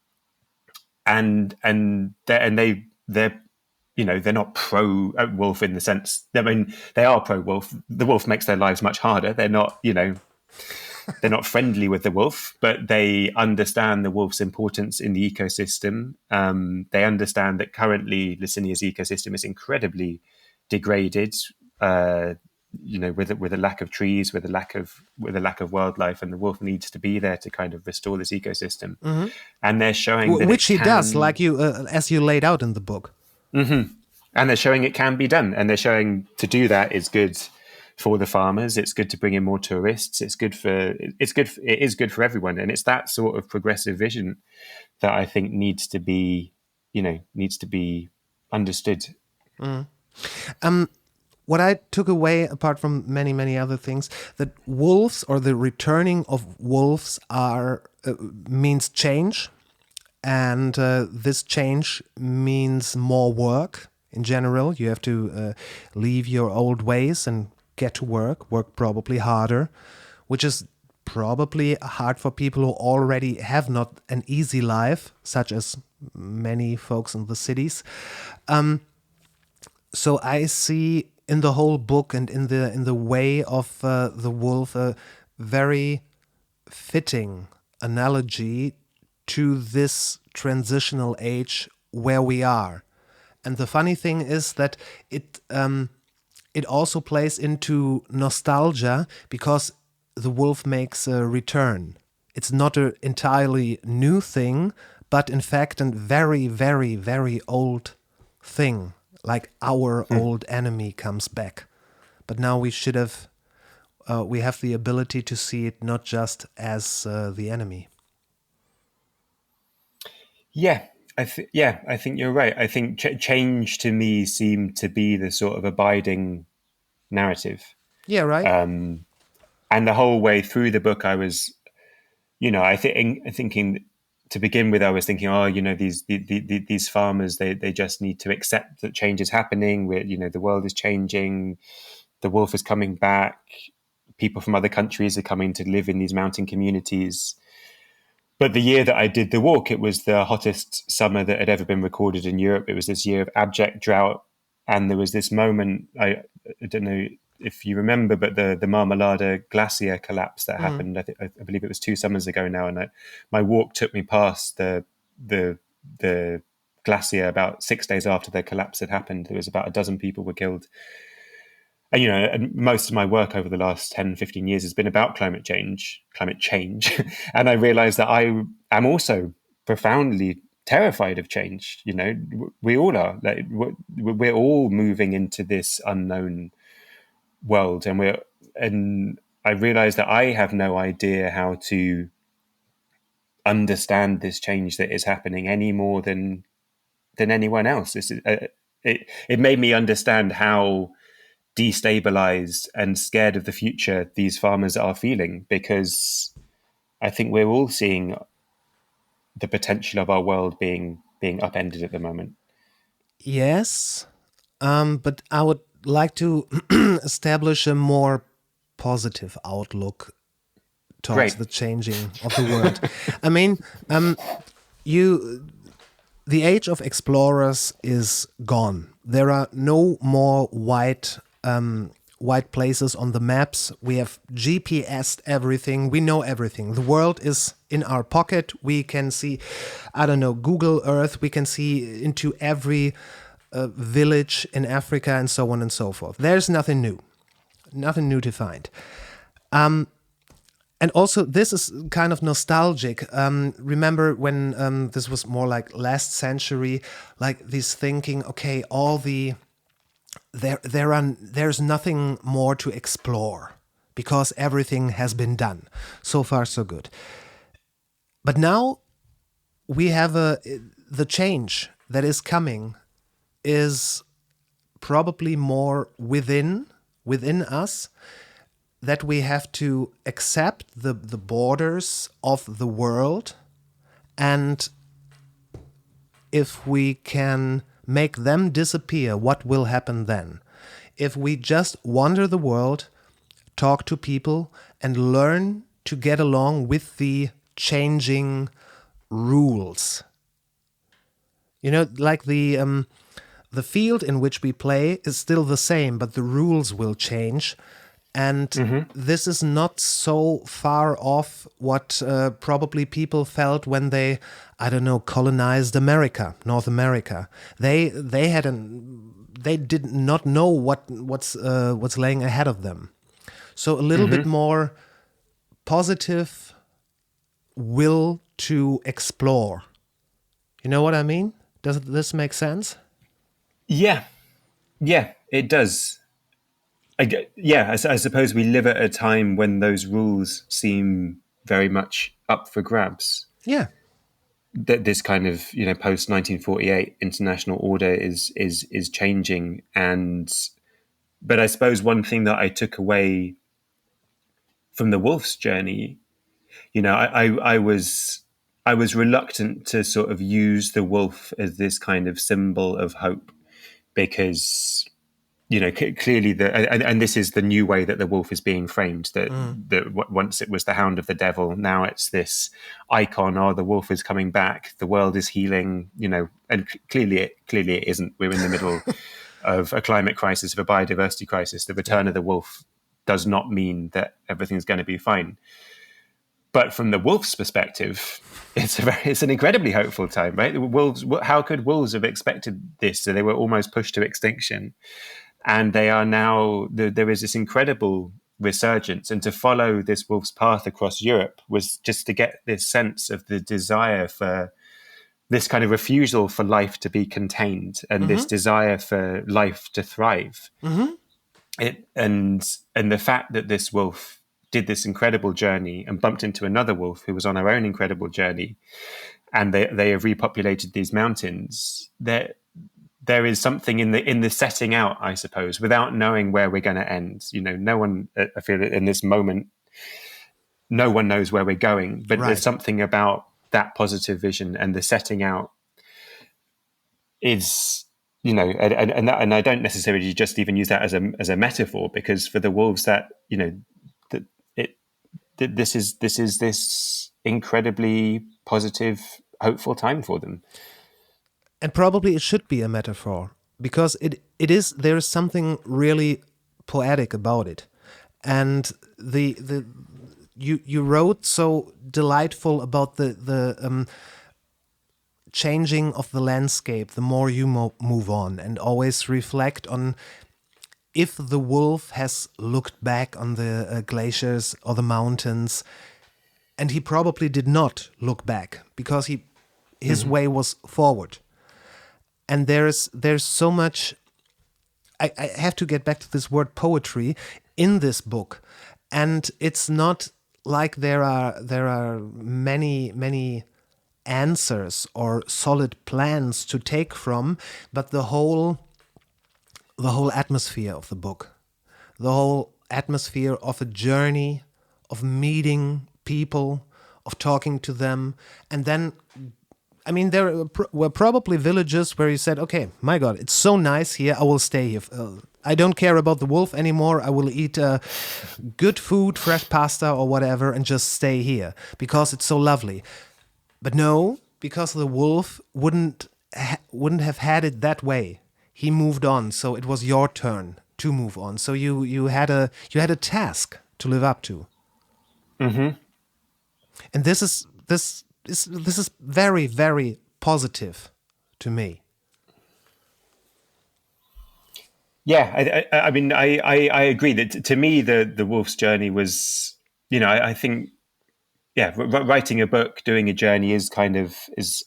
they're you know, they're not pro wolf in the sense. I mean, they are pro wolf. The wolf makes their lives much harder. They're not, you know, they're not friendly with the wolf, but they understand the wolf's importance in the ecosystem. They understand that currently Leyens' ecosystem is incredibly degraded. You know, with a lack of trees, with a lack of wildlife, and the wolf needs to be there to kind of restore this ecosystem. Mm-hmm. And they're showing that which he does, like you, as you laid out in the book. Mm-hmm. And they're showing it can be done, and they're showing to do that is good for the farmers. It's good to bring in more tourists. It is good for everyone, and it's that sort of progressive vision that I think needs to be understood. Mm. What I took away, apart from many, many other things, that wolves, or the returning of wolves, means change. And this change means more work in general. You have to leave your old ways and get to work probably harder, which is probably hard for people who already have not an easy life, such as many folks in the cities. So I see in the whole book and in the way of the wolf a very fitting analogy to this transitional age where we are. And the funny thing is that it also plays into nostalgia, because the wolf makes a return. It's not an entirely new thing, but in fact a very, very, very old thing. Like our old enemy comes back. But now we have the ability to see it not just as the enemy. Yeah, I think you're right. I think change to me seemed to be the sort of abiding narrative. Yeah, right. And the whole way through the book, I was, you know, thinking to begin with, I was thinking, oh, you know, these farmers, they just need to accept that change is happening. You know, the world is changing. The wolf is coming back. People from other countries are coming to live in these mountain communities. But the year that I did the walk, it was the hottest summer that had ever been recorded in Europe. It was this year of abject drought. And there was this moment, I don't know if you remember, but the Marmolada glacier collapse that happened, I believe it was 2 summers ago now. And my walk took me past the glacier about 6 days after the collapse had happened. There was about a dozen people were killed. And, you know, and most of my work over the last 10, 15 years has been about climate change. And I realized that I am also profoundly terrified of change. You know, we all are. Like, we're all moving into this unknown world. And I realized that I have no idea how to understand this change that is happening any more than anyone else. It made me understand how destabilized and scared of the future these farmers are feeling, because I think we're all seeing the potential of our world being upended at the moment. Yes, but I would like to establish a more positive outlook towards the changing of the world. I mean, The age of explorers is gone. There are no more white places on the maps. We have GPS'd everything. We know everything. The world is in our pocket. We can see, Google Earth. We can see into every village in Africa and so on and so forth. There's nothing new. Nothing new to find. And also, this is kind of nostalgic. Remember when this was more like last century, like this thinking, okay, there's nothing more to explore because everything has been done. So far, so good. But now we have the change that is coming is probably more within us, that we have to accept the borders of the world, and if we can make them disappear, what will happen then? If we just wander the world, talk to people, and learn to get along with the changing rules. Like the field in which we play is still the same, but the rules will change. And this is not so far off what probably people felt when they, colonized North America. They did not know what's laying ahead of them. So a little bit more positive will to explore. You know what I mean? Does this make sense? Yeah, it does. I suppose we live at a time when those rules seem very much up for grabs. Yeah. That this kind of post 1948 international order is changing, but I suppose one thing that I took away from the wolf's journey, I was reluctant to sort of use the wolf as this kind of symbol of hope, because clearly and this is the new way that the wolf is being framed, that once it was the hound of the devil, now it's this icon, the wolf is coming back, the world is healing, and clearly it isn't. We're in the middle of a climate crisis, of a biodiversity crisis. The return of the wolf does not mean that everything's going to be fine. But from the wolf's perspective, it's an incredibly hopeful time, right? How could wolves have expected this? So they were almost pushed to extinction. And they are now, there is this incredible resurgence. And to follow this wolf's path across Europe was just to get this sense of the desire for this kind of refusal for life to be contained, and this desire for life to thrive. And the fact that this wolf did this incredible journey and bumped into another wolf who was on her own incredible journey, and they have repopulated these mountains, there is something in the setting out, I suppose, without knowing where we're going to end. No one, I feel in this moment, no one knows where we're going, but there's something about that positive vision and the setting out is, and I don't necessarily just even use that as a metaphor, because for the wolves that, this is this incredibly positive, hopeful time for them. And probably it should be a metaphor, because there is something really poetic about it. And you wrote so delightful about the changing of the landscape the more you move on, and always reflect on if the wolf has looked back on the glaciers or the mountains, and he probably did not look back, because his way was forward. And there's so much. I have to get back to this word poetry in this book, and it's not like there are many answers or solid plans to take from, but the whole atmosphere of the book, the whole atmosphere of a journey, of meeting people, of talking to them, and then. I mean, there were probably villages where you said, okay, my God, it's so nice here, I will stay here. I don't care about the wolf anymore. I will eat good food, fresh pasta or whatever, and just stay here because it's so lovely. But no, because the wolf wouldn't wouldn't have had it that way. He moved on, so it was your turn to move on. So you had a task to live up to. Mm-hmm. And this is very, very positive to me. Yeah, I mean, I agree that to me the wolf's journey was, I think, yeah, writing a book, doing a journey is kind of is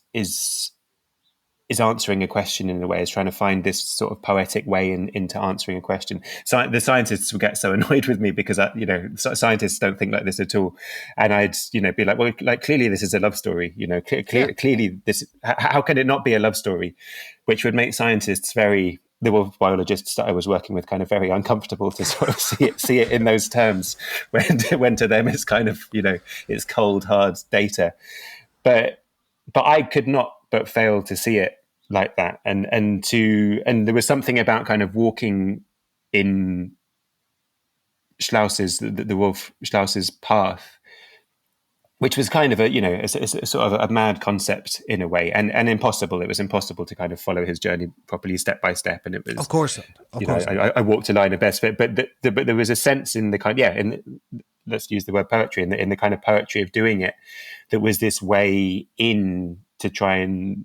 answering a question in a way, is trying to find this sort of poetic way into answering a question. So the scientists would get so annoyed with me because scientists don't think like this at all, and I'd be like, well, like clearly this is a love story, clearly this, how can it not be a love story, which would make scientists the wolf biologists that I was working with kind of very uncomfortable to sort of see it in those terms when to them it's kind of it's cold hard data, but I could not but fail to see it like that, and there was something about kind of walking in Strauss's the wolf Strauss's path, which was kind of a sort of a mad concept in a way, and impossible. It was impossible to kind of follow his journey properly step by step, and it was of course. I walked a line of best fit, but there was a sense in the kind let's use the word poetry in the kind of poetry of doing it, that was this way in to try and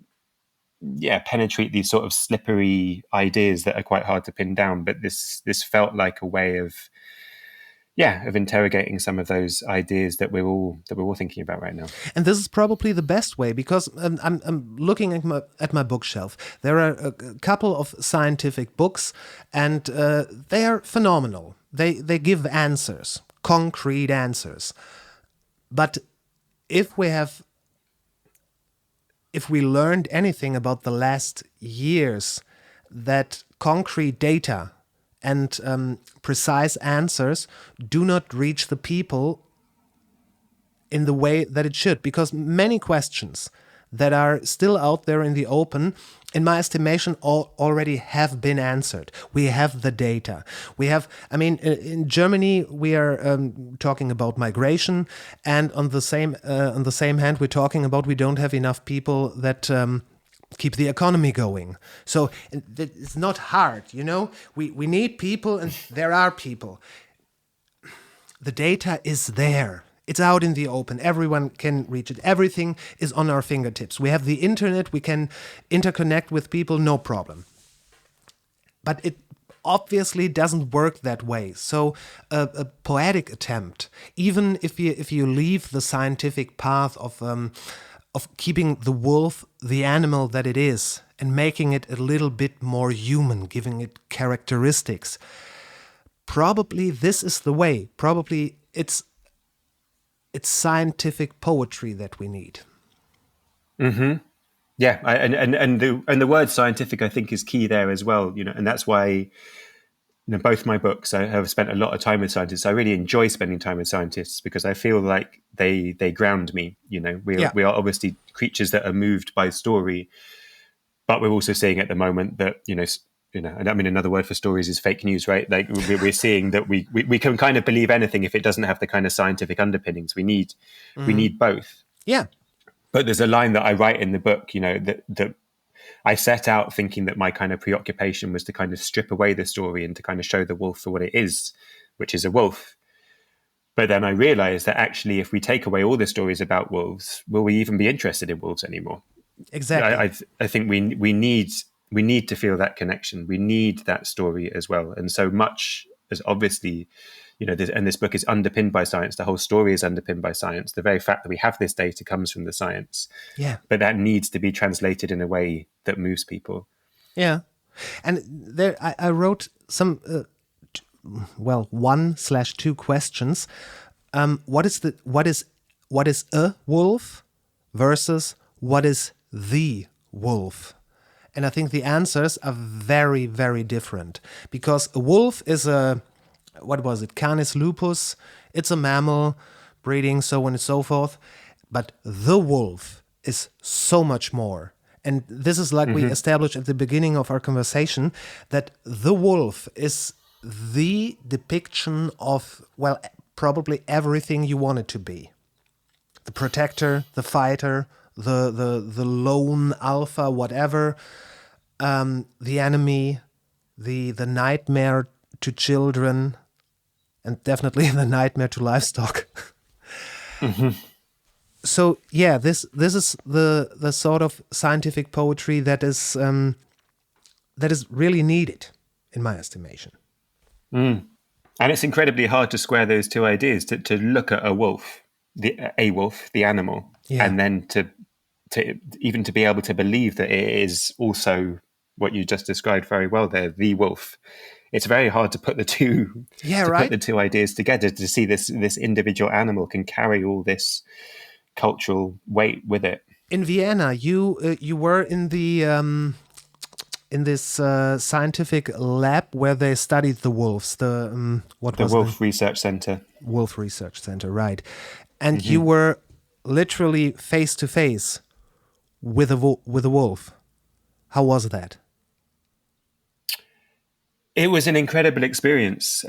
penetrate these sort of slippery ideas that are quite hard to pin down. But this felt like a way of interrogating some of those ideas that we're all thinking about right now. And this is probably the best way, because I'm looking at my bookshelf. There are a couple of scientific books, and they are phenomenal. They give answers, concrete answers. But if we learned anything about the last years, that concrete data and precise answers do not reach the people in the way that it should, because many questions that are still out there in the open, in my estimation, already have been answered. We have the data. In Germany, we are talking about migration, and on the same hand, we're talking about we don't have enough people that keep the economy going. So it's not hard, We need people, and there are people. The data is there. It's out in the open. Everyone can reach it. Everything is on our fingertips. We have the internet. We can interconnect with people, no problem. But it obviously doesn't work that way. So a poetic attempt, even if you leave the scientific path of keeping the wolf the animal that it is and making it a little bit more human, giving it characteristics, probably this is the way. Probably it's scientific poetry that we need. Mm-hmm. Yeah, and the word scientific, I think, is key there as well. And that's why both my books, I have spent a lot of time with scientists. I really enjoy spending time with scientists because I feel like they ground me. We are obviously creatures that are moved by story, but we're also seeing at the moment that and I mean, another word for stories is fake news, right? Like we're seeing that we can kind of believe anything if it doesn't have the kind of scientific underpinnings. We need both. Yeah. But there's a line that I write in the book, that I set out thinking that my kind of preoccupation was to kind of strip away the story and to kind of show the wolf for what it is, which is a wolf. But then I realized that actually, if we take away all the stories about wolves, will we even be interested in wolves anymore? Exactly. I think we need to feel that connection. We need that story as well. And so much as obviously, and this book is underpinned by science. The whole story is underpinned by science. The very fact that we have this data comes from the science. Yeah. But that needs to be translated in a way that moves people. Yeah. And there, I wrote some, 1/2 questions. What is a wolf versus what is the wolf? And I think the answers are very, very different, because a wolf is Canis lupus. It's a mammal, breeding, so on and so forth. But the wolf is so much more. And this is like we established at the beginning of our conversation, that the wolf is the depiction of, probably everything you want it to be. The protector, the fighter, the lone alpha, whatever. the enemy, the nightmare to children, and definitely the nightmare to livestock. So yeah, this is the sort of scientific poetry that is really needed, in my estimation. And it's incredibly hard to square those two ideas, to look at a wolf, the animal, and then to even to be able to believe that it is also what you just described very well there, the wolf. It's very hard to put the two put the two ideas together, to see this individual animal can carry all this cultural weight with it. In Vienna, you were in the in this scientific lab where they studied the wolves. The Wolf Research Center. Wolf Research Center, right? And you were literally face to face with a wolf. How was that? It was an incredible experience.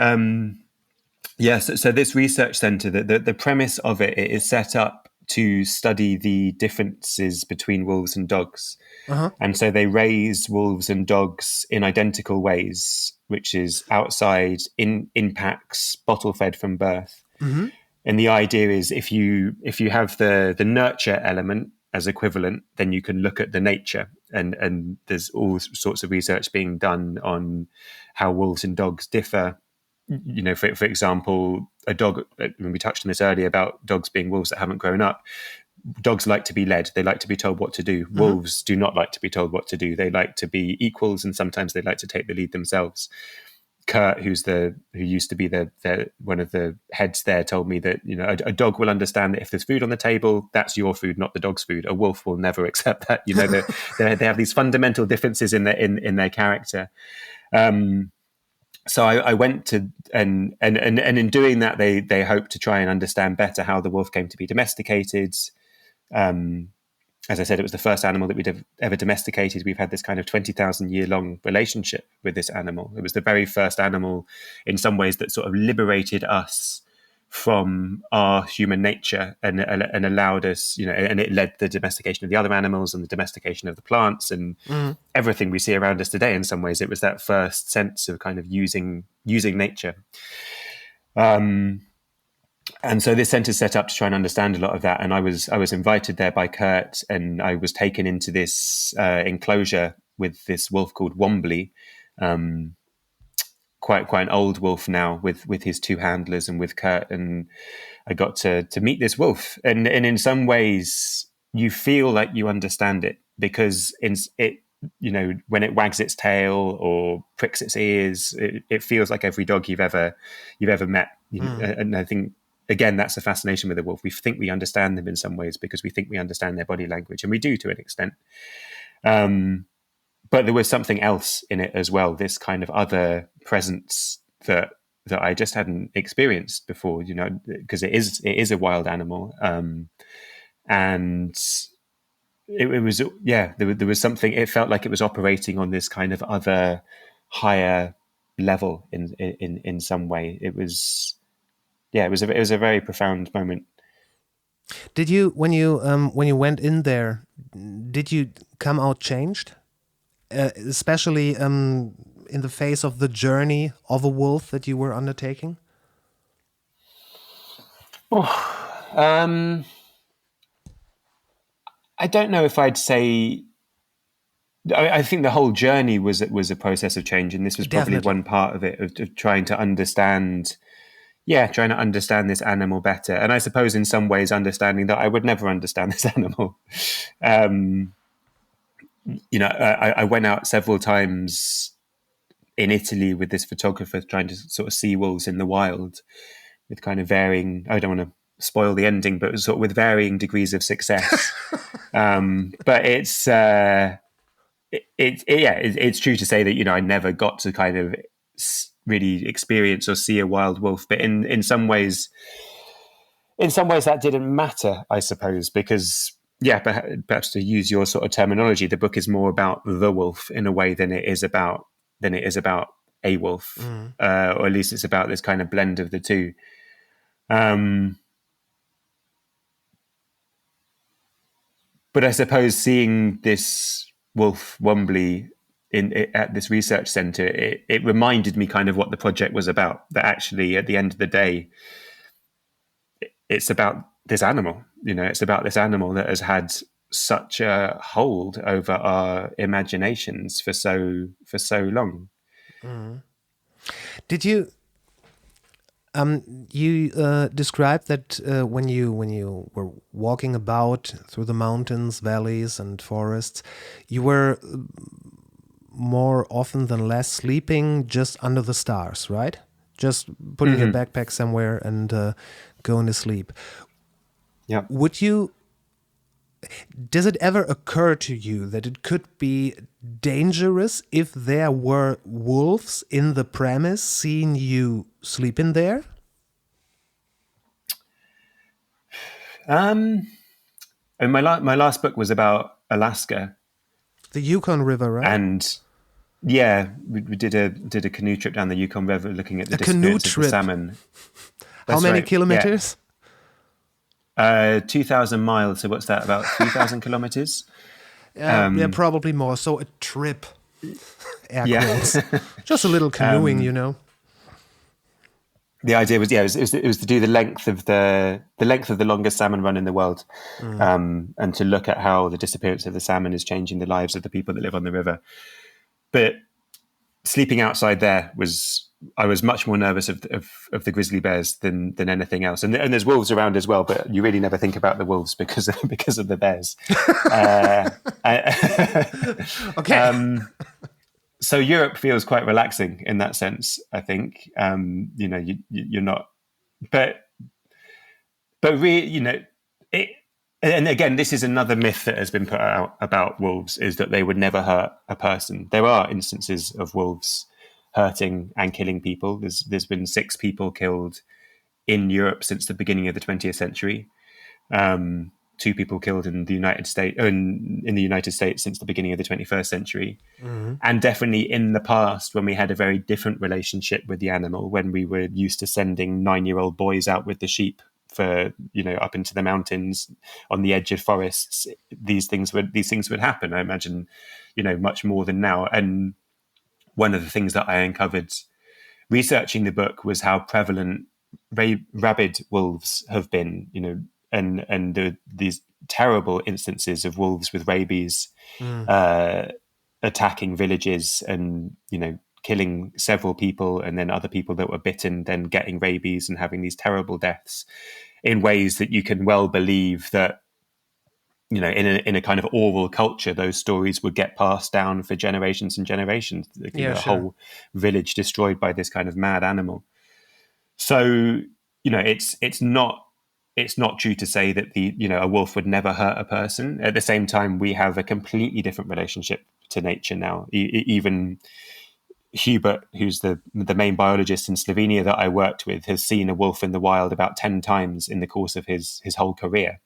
Yes, so this research center, the premise of it is set up to study the differences between wolves and dogs. And so they raise wolves and dogs in identical ways, which is outside, in packs, bottle fed from birth. And the idea is if you have the nurture element as equivalent, then you can look at the nature. And there's all sorts of research being done on how wolves and dogs differ. You know, for example, a dog, when we touched on this earlier about dogs being wolves that haven't grown up, dogs like to be led. They like to be told what to do. Wolves do not like to be told what to do. They like to be equals, and sometimes they like to take the lead themselves. Kurt, who used to be the one of the heads there, told me that, you know, a dog will understand that if there's food on the table, that's your food, not the dog's food. A wolf will never accept that. You know, they have these fundamental differences in their character. So I went to and in doing that, they hope to try and understand better how the wolf came to be domesticated. As I said, it was the first animal that we'd ever domesticated. We've had this kind of 20,000 year long relationship with this animal. It was the very first animal, in some ways, that sort of liberated us from our human nature and allowed us, you know, and it led the domestication of the other animals and the domestication of the plants and everything we see around us today. In some ways, it was that first sense of kind of using nature. And so this centre is set up to try and understand a lot of that. And I was invited there by Kurt, and I was taken into this enclosure with this wolf called Wombly, quite an old wolf now, with his two handlers and with Kurt. And I got to meet this wolf. And in some ways, you feel like you understand it, because you know, when it wags its tail or pricks its ears, it feels like every dog you've ever met. You know? And I think, again, that's the fascination with the wolf. We think we understand them in some ways because we think we understand their body language, and we do to an extent. But there was something else in it as well, this kind of other presence that I just hadn't experienced before, you know, because it is a wild animal. And it was, yeah, there was something, it felt like it was operating on this kind of other higher level in some way. It was, yeah, it was a very profound moment. Did you, when you went in there, did you come out changed? Especially in the face of the journey of a wolf that you were undertaking? I don't know if I'd say. I think the whole journey was a process of change, and this was probably one part of it, of trying to understand. Yeah, trying to understand this animal better, and I suppose in some ways understanding that I would never understand this animal. You know, I went out several times in Italy with this photographer trying to sort of see wolves in the wild with kind of varying, I don't want to spoil the ending, but sort of with varying degrees of success. But it's true to say that, you know, I never got to kind of really experience or see a wild wolf, but in some ways that didn't matter, I suppose, because, yeah, perhaps to use your sort of terminology, the book is more about the wolf in a way than it is about a wolf, or at least it's about this kind of blend of the two. But I suppose seeing this wolf Wombly at this research center, it reminded me kind of what the project was about. That actually, at the end of the day, it's about this animal. It's about this animal that has had such a hold over our imaginations for so long. Mm. Did you described that when you were walking about through the mountains, valleys, and forests, you were more often than less sleeping just under the stars, right? Just putting your backpack somewhere and going to sleep. Yeah. Does it ever occur to you that it could be dangerous if there were wolves in the premise seeing you sleeping there? And my last book was about Alaska. The Yukon River, right? And yeah, we did a canoe trip down the Yukon River looking at the disappearance of the salmon. How many kilometers? Yeah. 2,000 miles. So what's that, about 3,000 kilometers? Yeah, probably more. So a trip. Air quotes. Just a little canoeing, The idea was, it was to do the length of the longest salmon run in the world, and to look at how the disappearance of the salmon is changing the lives of the people that live on the river. But sleeping outside there I was much more nervous of the grizzly bears than anything else. And there's wolves around as well, but you really never think about the wolves because of the bears. Okay. So Europe feels quite relaxing in that sense, I think. You're not, but really, it. And again, this is another myth that has been put out about wolves, is that they would never hurt a person. There are instances of wolves hurting and killing people. There's been 6 people killed in Europe since the beginning of the 20th century. 2 people killed in the United States since the beginning of the 21st century. Mm-hmm. And definitely in the past, when we had a very different relationship with the animal, when we were used to sending 9-year-old boys out with the sheep for, up into the mountains on the edge of forests, these things would happen. I imagine, much more than now. And one of the things that I uncovered researching the book was how prevalent rabid wolves have been, and these terrible instances of wolves with rabies attacking villages and, killing several people, and then other people that were bitten then getting rabies and having these terrible deaths in ways that you can well believe that, in a kind of oral culture, those stories would get passed down for generations and generations. A whole village destroyed by this kind of mad animal. So, it's not true to say that a wolf would never hurt a person. At the same time, we have a completely different relationship to nature now. Even Hubert, who's the main biologist in Slovenia that I worked with, has seen a wolf in the wild about 10 times in the course of his whole career,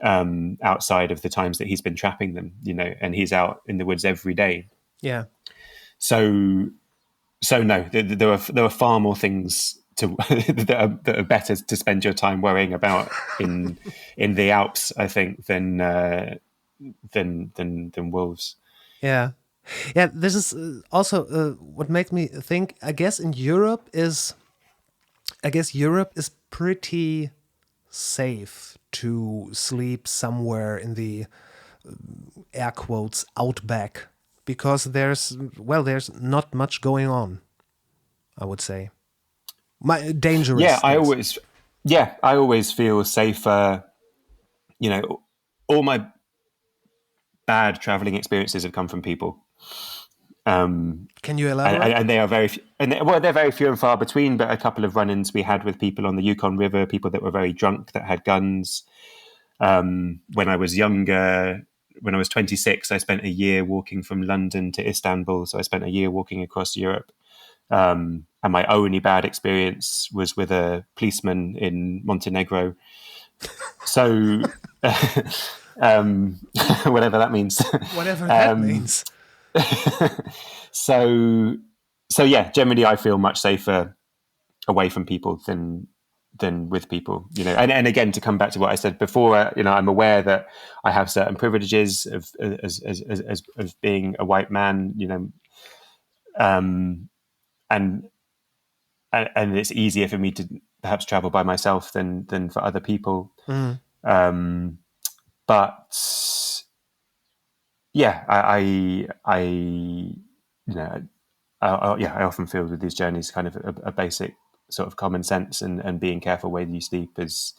outside of the times that he's been trapping them, and he's out in the woods every day. Yeah. So no, there are far more things that are better to spend your time worrying about in the Alps, I think, than wolves. Yeah. Yeah, this is also what makes me think, I guess Europe is pretty safe to sleep somewhere in the air quotes outback, because there's not much going on, I would say. Dangerous. Yeah, I always feel safer. All my bad traveling experiences have come from people. Can you elaborate? And they are they're very few and far between. But a couple of run-ins we had with people on the Yukon River, people that were very drunk, that had guns. When I was younger, when I was 26, I spent a year walking from London to Istanbul. So I spent a year walking across Europe. And my only bad experience was with a policeman in Montenegro. So, whatever that means. Whatever that means. So yeah, generally I feel much safer away from people than than with people, you know. And again, to come back to what I said before, you know, I'm aware that I have certain privileges as being a white man, you know, and it's easier for me to perhaps travel by myself than for other people. But yeah, I you know, I often feel with these journeys kind of a basic sort of common sense and being careful where you sleep is.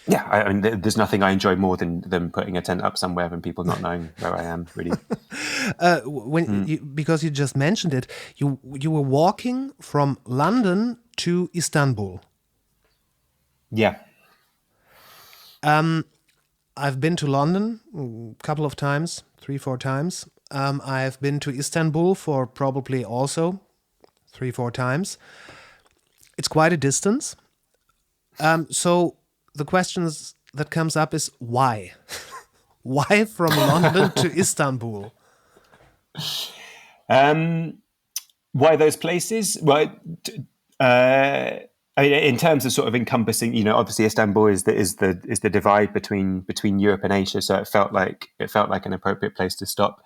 Yeah, I mean, there's nothing I enjoy more than putting a tent up somewhere and people not knowing where I am, really. Because you just mentioned it, you were walking from London to Istanbul. Yeah. I've been to London a couple of times, 3-4 times. I've been to Istanbul for probably also 3-4 times. It's quite a distance. So the questions that comes up is why? Why from London to Istanbul? Why those places? Well, I mean, in terms of sort of encompassing, you know, obviously Istanbul is the divide between Europe and Asia, so it felt like an appropriate place to stop.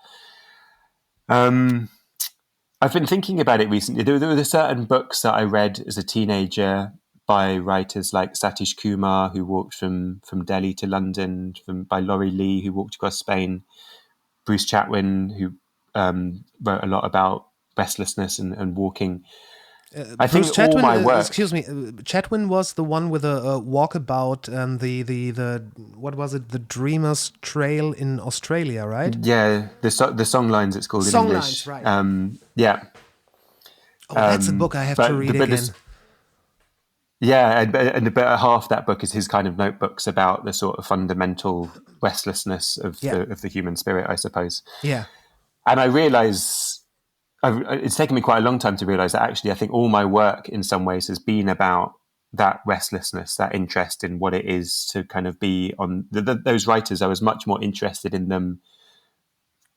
I've been thinking about it recently. There were certain books that I read as a teenager by writers like Satish Kumar, who walked from Delhi to London, by Laurie Lee, who walked across Spain, Bruce Chatwin, who wrote a lot about restlessness and walking. I think Chatwin, all my work. Excuse me, Chatwin was the one with a walkabout, the what was it? The Dreamers Trail in Australia, right? Yeah, the songlines it's called in English. Songlines, right? Yeah. Oh, that's a book I have to read again. Yeah, and about half that book is his kind of notebooks about the sort of fundamental restlessness of the human spirit, I suppose. Yeah. And I realise it's taken me quite a long time to realise that actually I think all my work in some ways has been about that restlessness, that interest in what it is to kind of be on those writers. I was much more interested in them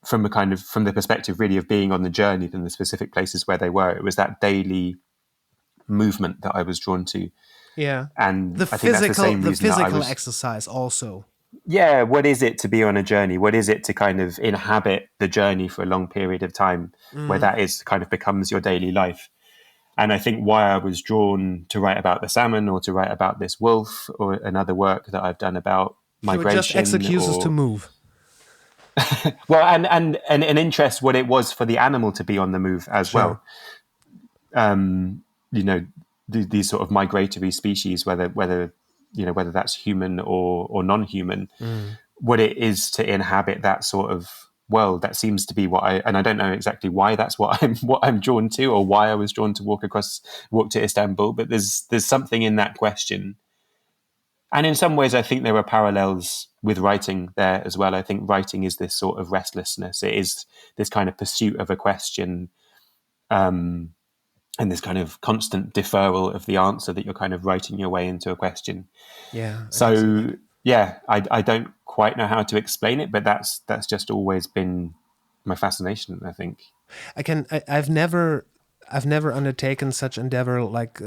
from the perspective really of being on the journey than the specific places where they were. It was that daily movement that I was drawn to. Yeah. And the I think that's the same reason that I was, exercise also. Yeah, what is it to be on a journey? What is it to kind of inhabit the journey for a long period of time where that is kind of becomes your daily life? And I think why I was drawn to write about the salmon or to write about this wolf or another work that I've done about migration. Just excuses to move. Well, and an interest what it was for the animal to be on the move as well. You know, these sort of migratory species, whether that's human or non-human, what it is to inhabit that sort of world. That seems to be and I don't know exactly why that's what I'm drawn to, or why I was drawn to walk to Istanbul, but there's something in that question. And in some ways, I think there are parallels with writing there as well. I think writing is this sort of restlessness. It is this kind of pursuit of a question, and this kind of constant deferral of the answer that you're kind of writing your way into a question. Yeah. So yeah, I don't quite know how to explain it, but that's just always been my fascination, I think. I've never undertaken such endeavor like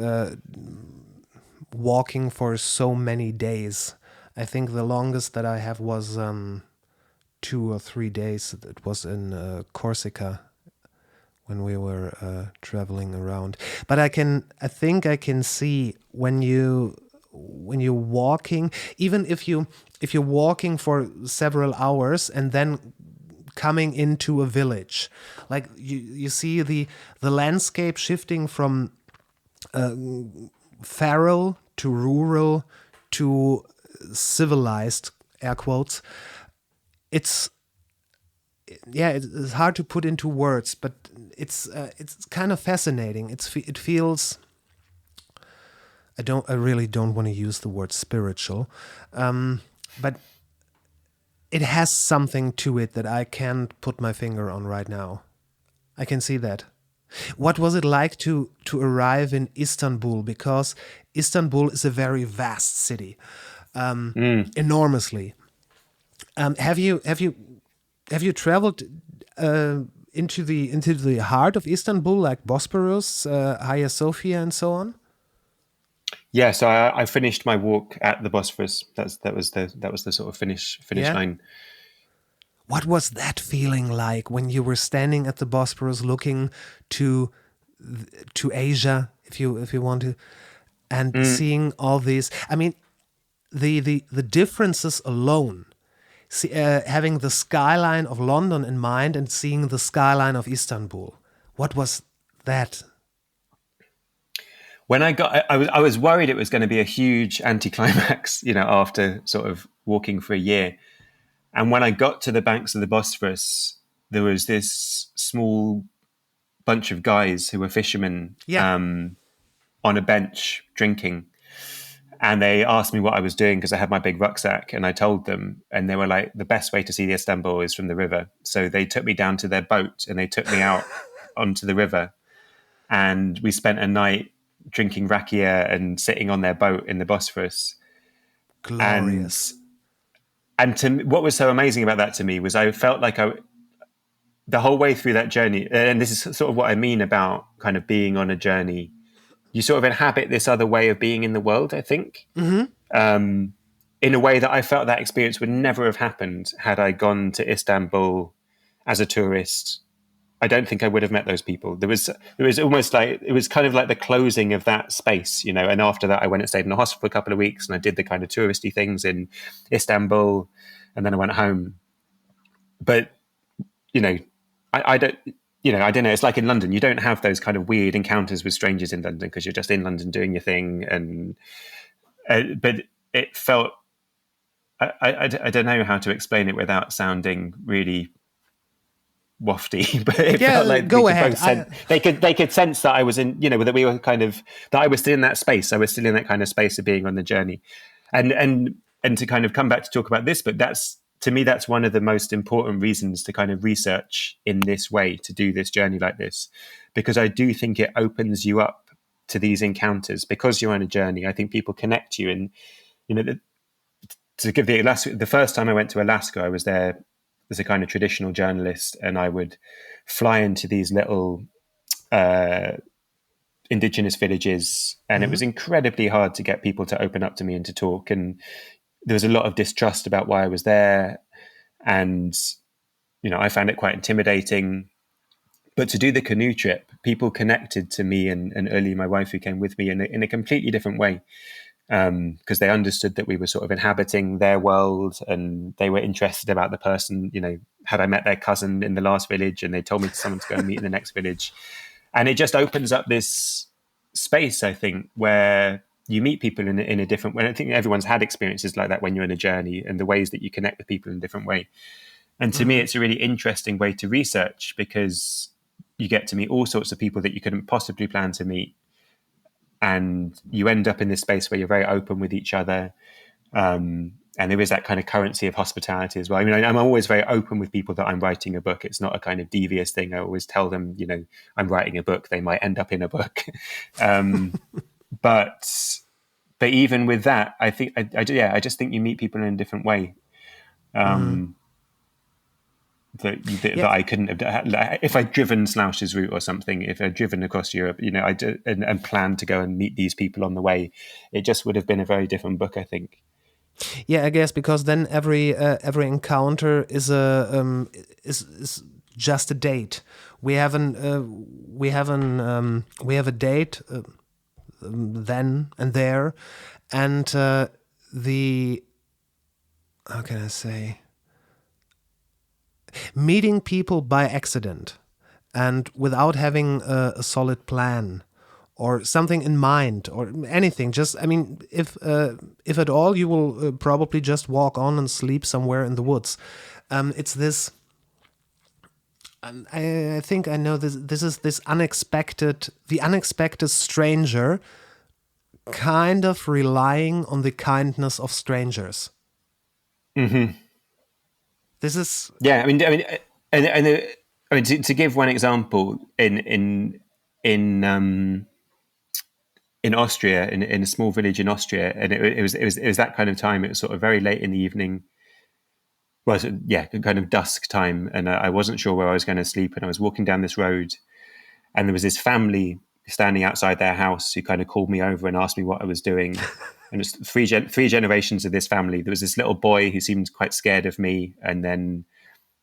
walking for so many days. I think the longest that I have was 2 or 3 days. It was in Corsica when we were traveling around. But I think I can see when you're walking, even if you're walking for several hours and then coming into a village, like you see the landscape shifting from feral to rural to civilized, air quotes. It's hard to put into words, but it's kind of fascinating. It feels. I really don't want to use the word spiritual, but it has something to it that I can't put my finger on right now. I can see that. What was it like to arrive in Istanbul? Because Istanbul is a very vast city, enormously. Have you traveled into the heart of Istanbul, like Bosporus, Hagia Sophia, and so on? Yeah, so I finished my walk at the Bosphorus. That was the sort of finish Yeah? line. What was that feeling like when you were standing at the Bosporus looking to Asia, if you want to, and seeing all these? I mean, the differences alone. See, having the skyline of London in mind and seeing the skyline of Istanbul. What was that? When I was worried it was going to be a huge anticlimax, after sort of walking for a year. And when I got to the banks of the Bosphorus, there was this small bunch of guys who were fishermen on a bench drinking. And they asked me what I was doing because I had my big rucksack, and I told them, and they were like, the best way to see Istanbul is from the river. So they took me down to their boat and they took me out onto the river, and we spent a night drinking rakia and sitting on their boat in the Bosphorus. Glorious. And to me, what was so amazing about that to me was I felt like the whole way through that journey, and this is sort of what I mean about kind of being on a journey, you sort of inhabit this other way of being in the world, I think, in a way that I felt that experience would never have happened had I gone to Istanbul as a tourist. I don't think I would have met those people. It was almost like, it was kind of like the closing of that space, and after that I went and stayed in a hostel for a couple of weeks, and I did the kind of touristy things in Istanbul, and then I went home. But, I don't, I don't know. It's like in London, you don't have those kind of weird encounters with strangers in London because you're just in London doing your thing. And, but it felt, I don't know how to explain it without sounding really wafty, but it felt like go ahead. They could sense that I was in, that we were that I was still in that space. I was still in that kind of space of being on the journey, and to kind of come back to talk about this, but to me, that's one of the most important reasons to kind of research in this way, to do this journey like this, because I do think it opens you up to these encounters because you're on a journey. I think people connect you, and to give the first time I went to Alaska, I was there as a kind of traditional journalist, and I would fly into these little indigenous villages, and it was incredibly hard to get people to open up to me and to talk, and there was a lot of distrust about why I was there, and I found it quite intimidating. But to do the canoe trip, people connected to me and Ursula, my wife, who came with me, in a completely different way, because they understood that we were sort of inhabiting their world, and they were interested about the person. Had I met their cousin in the last village, and they told me someone to go and meet in the next village, and it just opens up this space, I think, where you meet people in a different way. I think everyone's had experiences like that when you're on a journey, and the ways that you connect with people in a different way. And to me, it's a really interesting way to research, because you get to meet all sorts of people that you couldn't possibly plan to meet. And you end up in this space where you're very open with each other. And there is that kind of currency of hospitality as well. I mean, I'm always very open with people that I'm writing a book. It's not a kind of devious thing. I always tell them, I'm writing a book. They might end up in a book. But even with that, I think, I just think you meet people in a different way. That I couldn't have done. If I'd driven Slouch's route or something, if I'd driven across Europe, and planned to go and meet these people on the way, it just would have been a very different book, I think. Yeah, I guess, because then every encounter is is just a date. We have a date then and there, and how can I say? Meeting people by accident and without having a solid plan or something in mind or anything. Just, I mean, if at all, you will probably just walk on and sleep somewhere in the woods. It's this. I think I know this. This is the unexpected stranger, kind of relying on the kindness of strangers. Mm-hmm. This is to give one example, in Austria, in a small village in Austria, and it was that kind of time. It was sort of very late in the evening. Well, kind of dusk time, and I wasn't sure where I was going to sleep. And I was walking down this road, and there was this family standing outside their house who kind of called me over and asked me what I was doing. And it's three generations of this family. There was this little boy who seemed quite scared of me, and then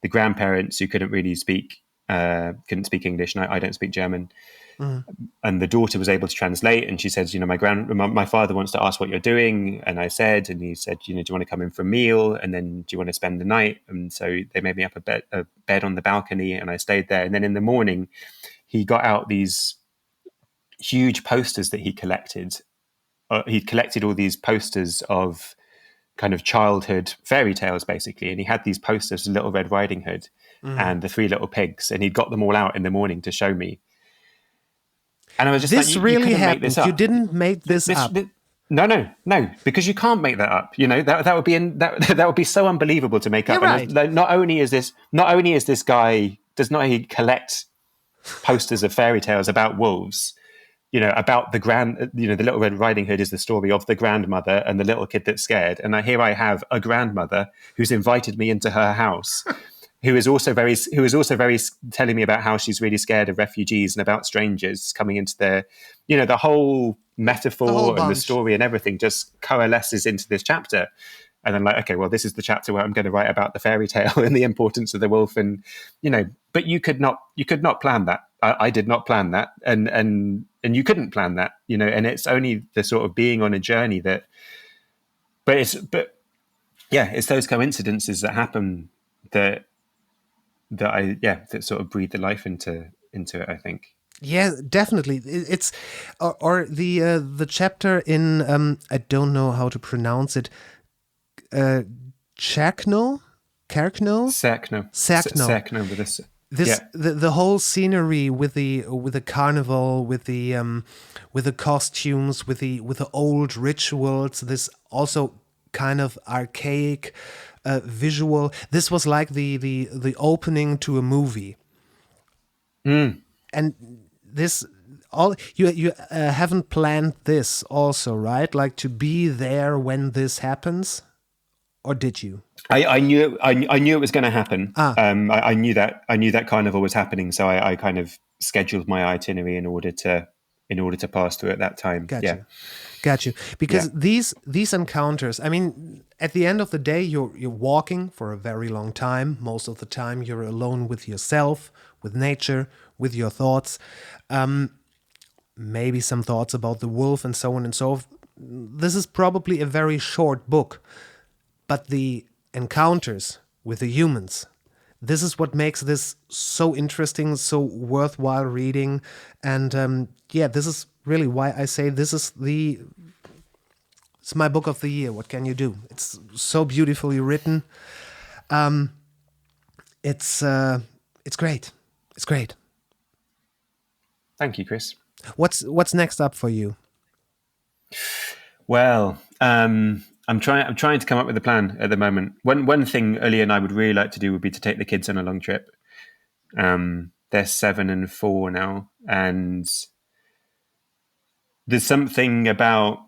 the grandparents who couldn't speak English, and I don't speak German. And the daughter was able to translate, and she said, my father wants to ask what you're doing. And I said, and he said, do you want to come in for a meal? And then do you want to spend the night? And so they made me up a bed on the balcony, and I stayed there. And then in the morning, he got out these huge posters that he collected. He'd collected all these posters of kind of childhood fairy tales, basically. And he had these posters of Little Red Riding Hood and the Three Little Pigs, and he'd got them all out in the morning to show me. And I was just this like, really you happened. Make this up. You didn't make this up. No, because you can't make that up. That would be that would be so unbelievable to make up. You're right. And not only is this guy does not he collect posters of fairy tales about wolves, about the Little Red Riding Hood is the story of the grandmother and the little kid that's scared. And here I have a grandmother who's invited me into her house. Who is also very telling me about how she's really scared of refugees and about strangers coming into their, the whole metaphor and the story and everything just coalesces into this chapter. And I'm like, okay, well, this is the chapter where I'm going to write about the fairy tale and the importance of the wolf. And, but you could not plan that. I did not plan that. And you couldn't plan that, and it's only the sort of being on a journey it's those coincidences that happen that sort of breathe the life into it, I think. Yeah, definitely. It's or the chapter in I don't know how to pronounce it. Cerkno with this. The whole scenery with the carnival, with the costumes, with the old rituals. This also kind of archaic visual. This was like the opening to a movie. And this all you haven't planned this also, right? Like to be there when this happens, or did you? I knew it was going to happen. I knew that carnival was happening, so I kind of scheduled my itinerary in order to pass through at that time. Got you. Because these encounters, I mean, at the end of the day, you're walking for a very long time. Most of the time, you're alone with yourself, with nature, with your thoughts. Maybe some thoughts about the wolf and so on and so forth. This is probably a very short book, but the encounters with the humans, this is what makes this so interesting, so worthwhile reading. And this is really why I say it's my book of the year. What can you do? It's so beautifully written. It's great. It's great. Thank you, Chris. What's next up for you? Well, I'm trying to come up with a plan at the moment. One thing Uli and I would really like to do would be to take the kids on a long trip. They're 7 and 4 now, and there's something about,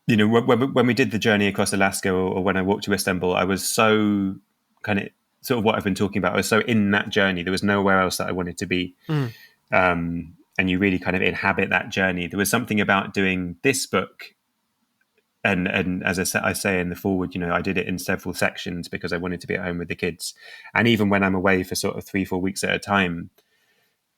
when we did the journey across Alaska or when I walked to Istanbul, I was so kind of sort of what I've been talking about. I was so in that journey. There was nowhere else that I wanted to be. And you really kind of inhabit that journey. There was something about doing this book. And as I say in the foreword, I did it in several sections because I wanted to be at home with the kids. And even when I'm away for sort of 3-4 weeks at a time,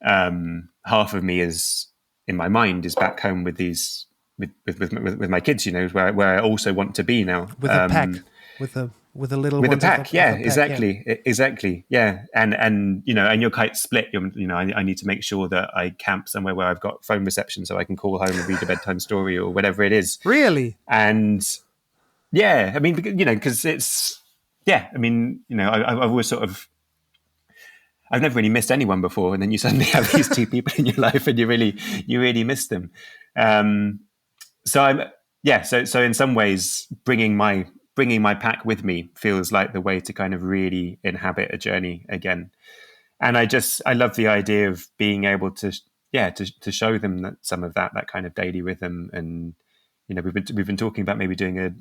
half of me is in my mind is back home with with my kids, where I also want to be now. With a pack, with a little. With a pack, exactly. Yeah. And you're quite split. I need to make sure that I camp somewhere where I've got phone reception so I can call home and read a bedtime story or whatever it is. Really? And I mean, because it's I've always sort of. I've never really missed anyone before, and then you suddenly have these two people in your life, and you really miss them. So in some ways, bringing my pack with me feels like the way to kind of really inhabit a journey again. And I love the idea of being able to show them that some of that kind of daily rhythm. And we've been talking about maybe doing a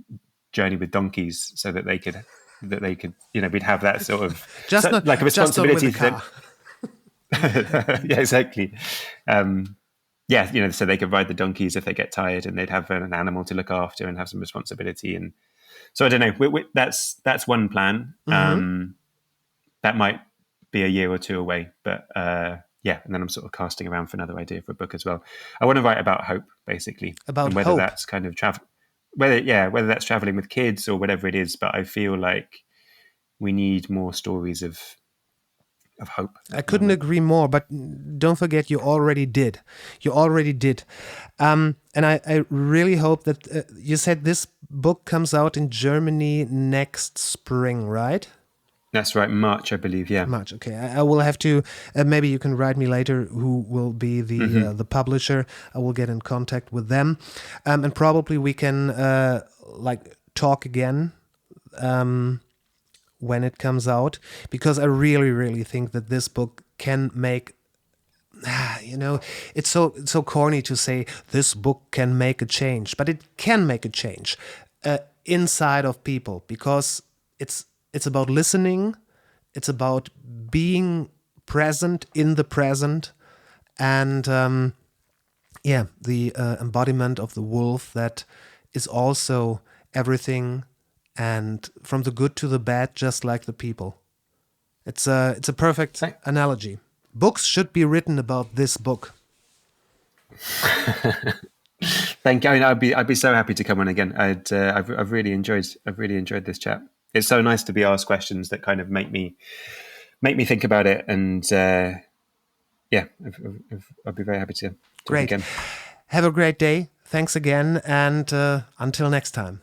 journey with donkeys so that they could we'd have that sort of like a responsibility to them. Yeah, exactly. Yeah, so they could ride the donkeys if they get tired, and they'd have an animal to look after and have some responsibility. And so I don't know. That's one plan. That might be a year or two away, but yeah. And then I'm sort of casting around for another idea for a book as well. I want to write about hope, basically, About and whether hope. that's kind of whether that's traveling with kids or whatever it is. But I feel like we need more stories of hope. I couldn't agree more, but don't forget you already did. And I really hope that you said this book comes out in Germany next spring, right? That's right, March, I believe, yeah. March, okay. I will have to, maybe you can write me later who will be the publisher. I will get in contact with them. And probably we can talk again when it comes out, because I really, really think that this book can make, it's so corny to say this book can make a change, but it can make a change inside of people, because it's about listening, it's about being present in the present, and the embodiment of the wolf that is also everything, and from the good to the bad, just like the people. It's a perfect analogy. Books should be written about this book. Thank you. I mean, I'd be so happy to come on again. I've really enjoyed this chat. It's so nice to be asked questions that kind of make me think about it, and I'd be very happy to do it again. Have a great day. Thanks again, and until next time.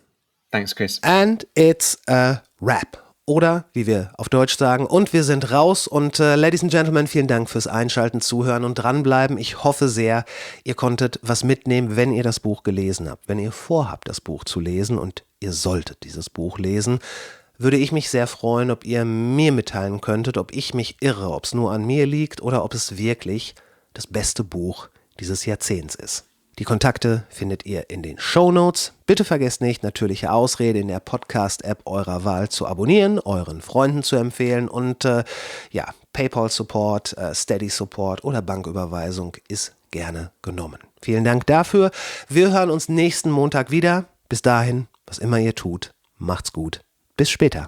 Thanks, Chris. And it's a wrap. Oder, wie wir auf Deutsch sagen, und wir sind raus. Und Ladies and Gentlemen, vielen Dank fürs Einschalten, Zuhören und dranbleiben. Ich hoffe sehr, ihr konntet was mitnehmen, wenn ihr das Buch gelesen habt. Wenn ihr vorhabt, das Buch zu lesen, und ihr solltet dieses Buch lesen, würde ich mich sehr freuen, ob ihr mir mitteilen könntet, ob ich mich irre, ob es nur an mir liegt oder ob es wirklich das beste Buch dieses Jahrzehnts ist. Die Kontakte findet ihr in den Shownotes. Bitte vergesst nicht, Natürliche Ausrede in der Podcast-App eurer Wahl zu abonnieren, euren Freunden zu empfehlen und PayPal-Support, Steady-Support oder Banküberweisung ist gerne genommen. Vielen Dank dafür. Wir hören uns nächsten Montag wieder. Bis dahin, was immer ihr tut, macht's gut. Bis später.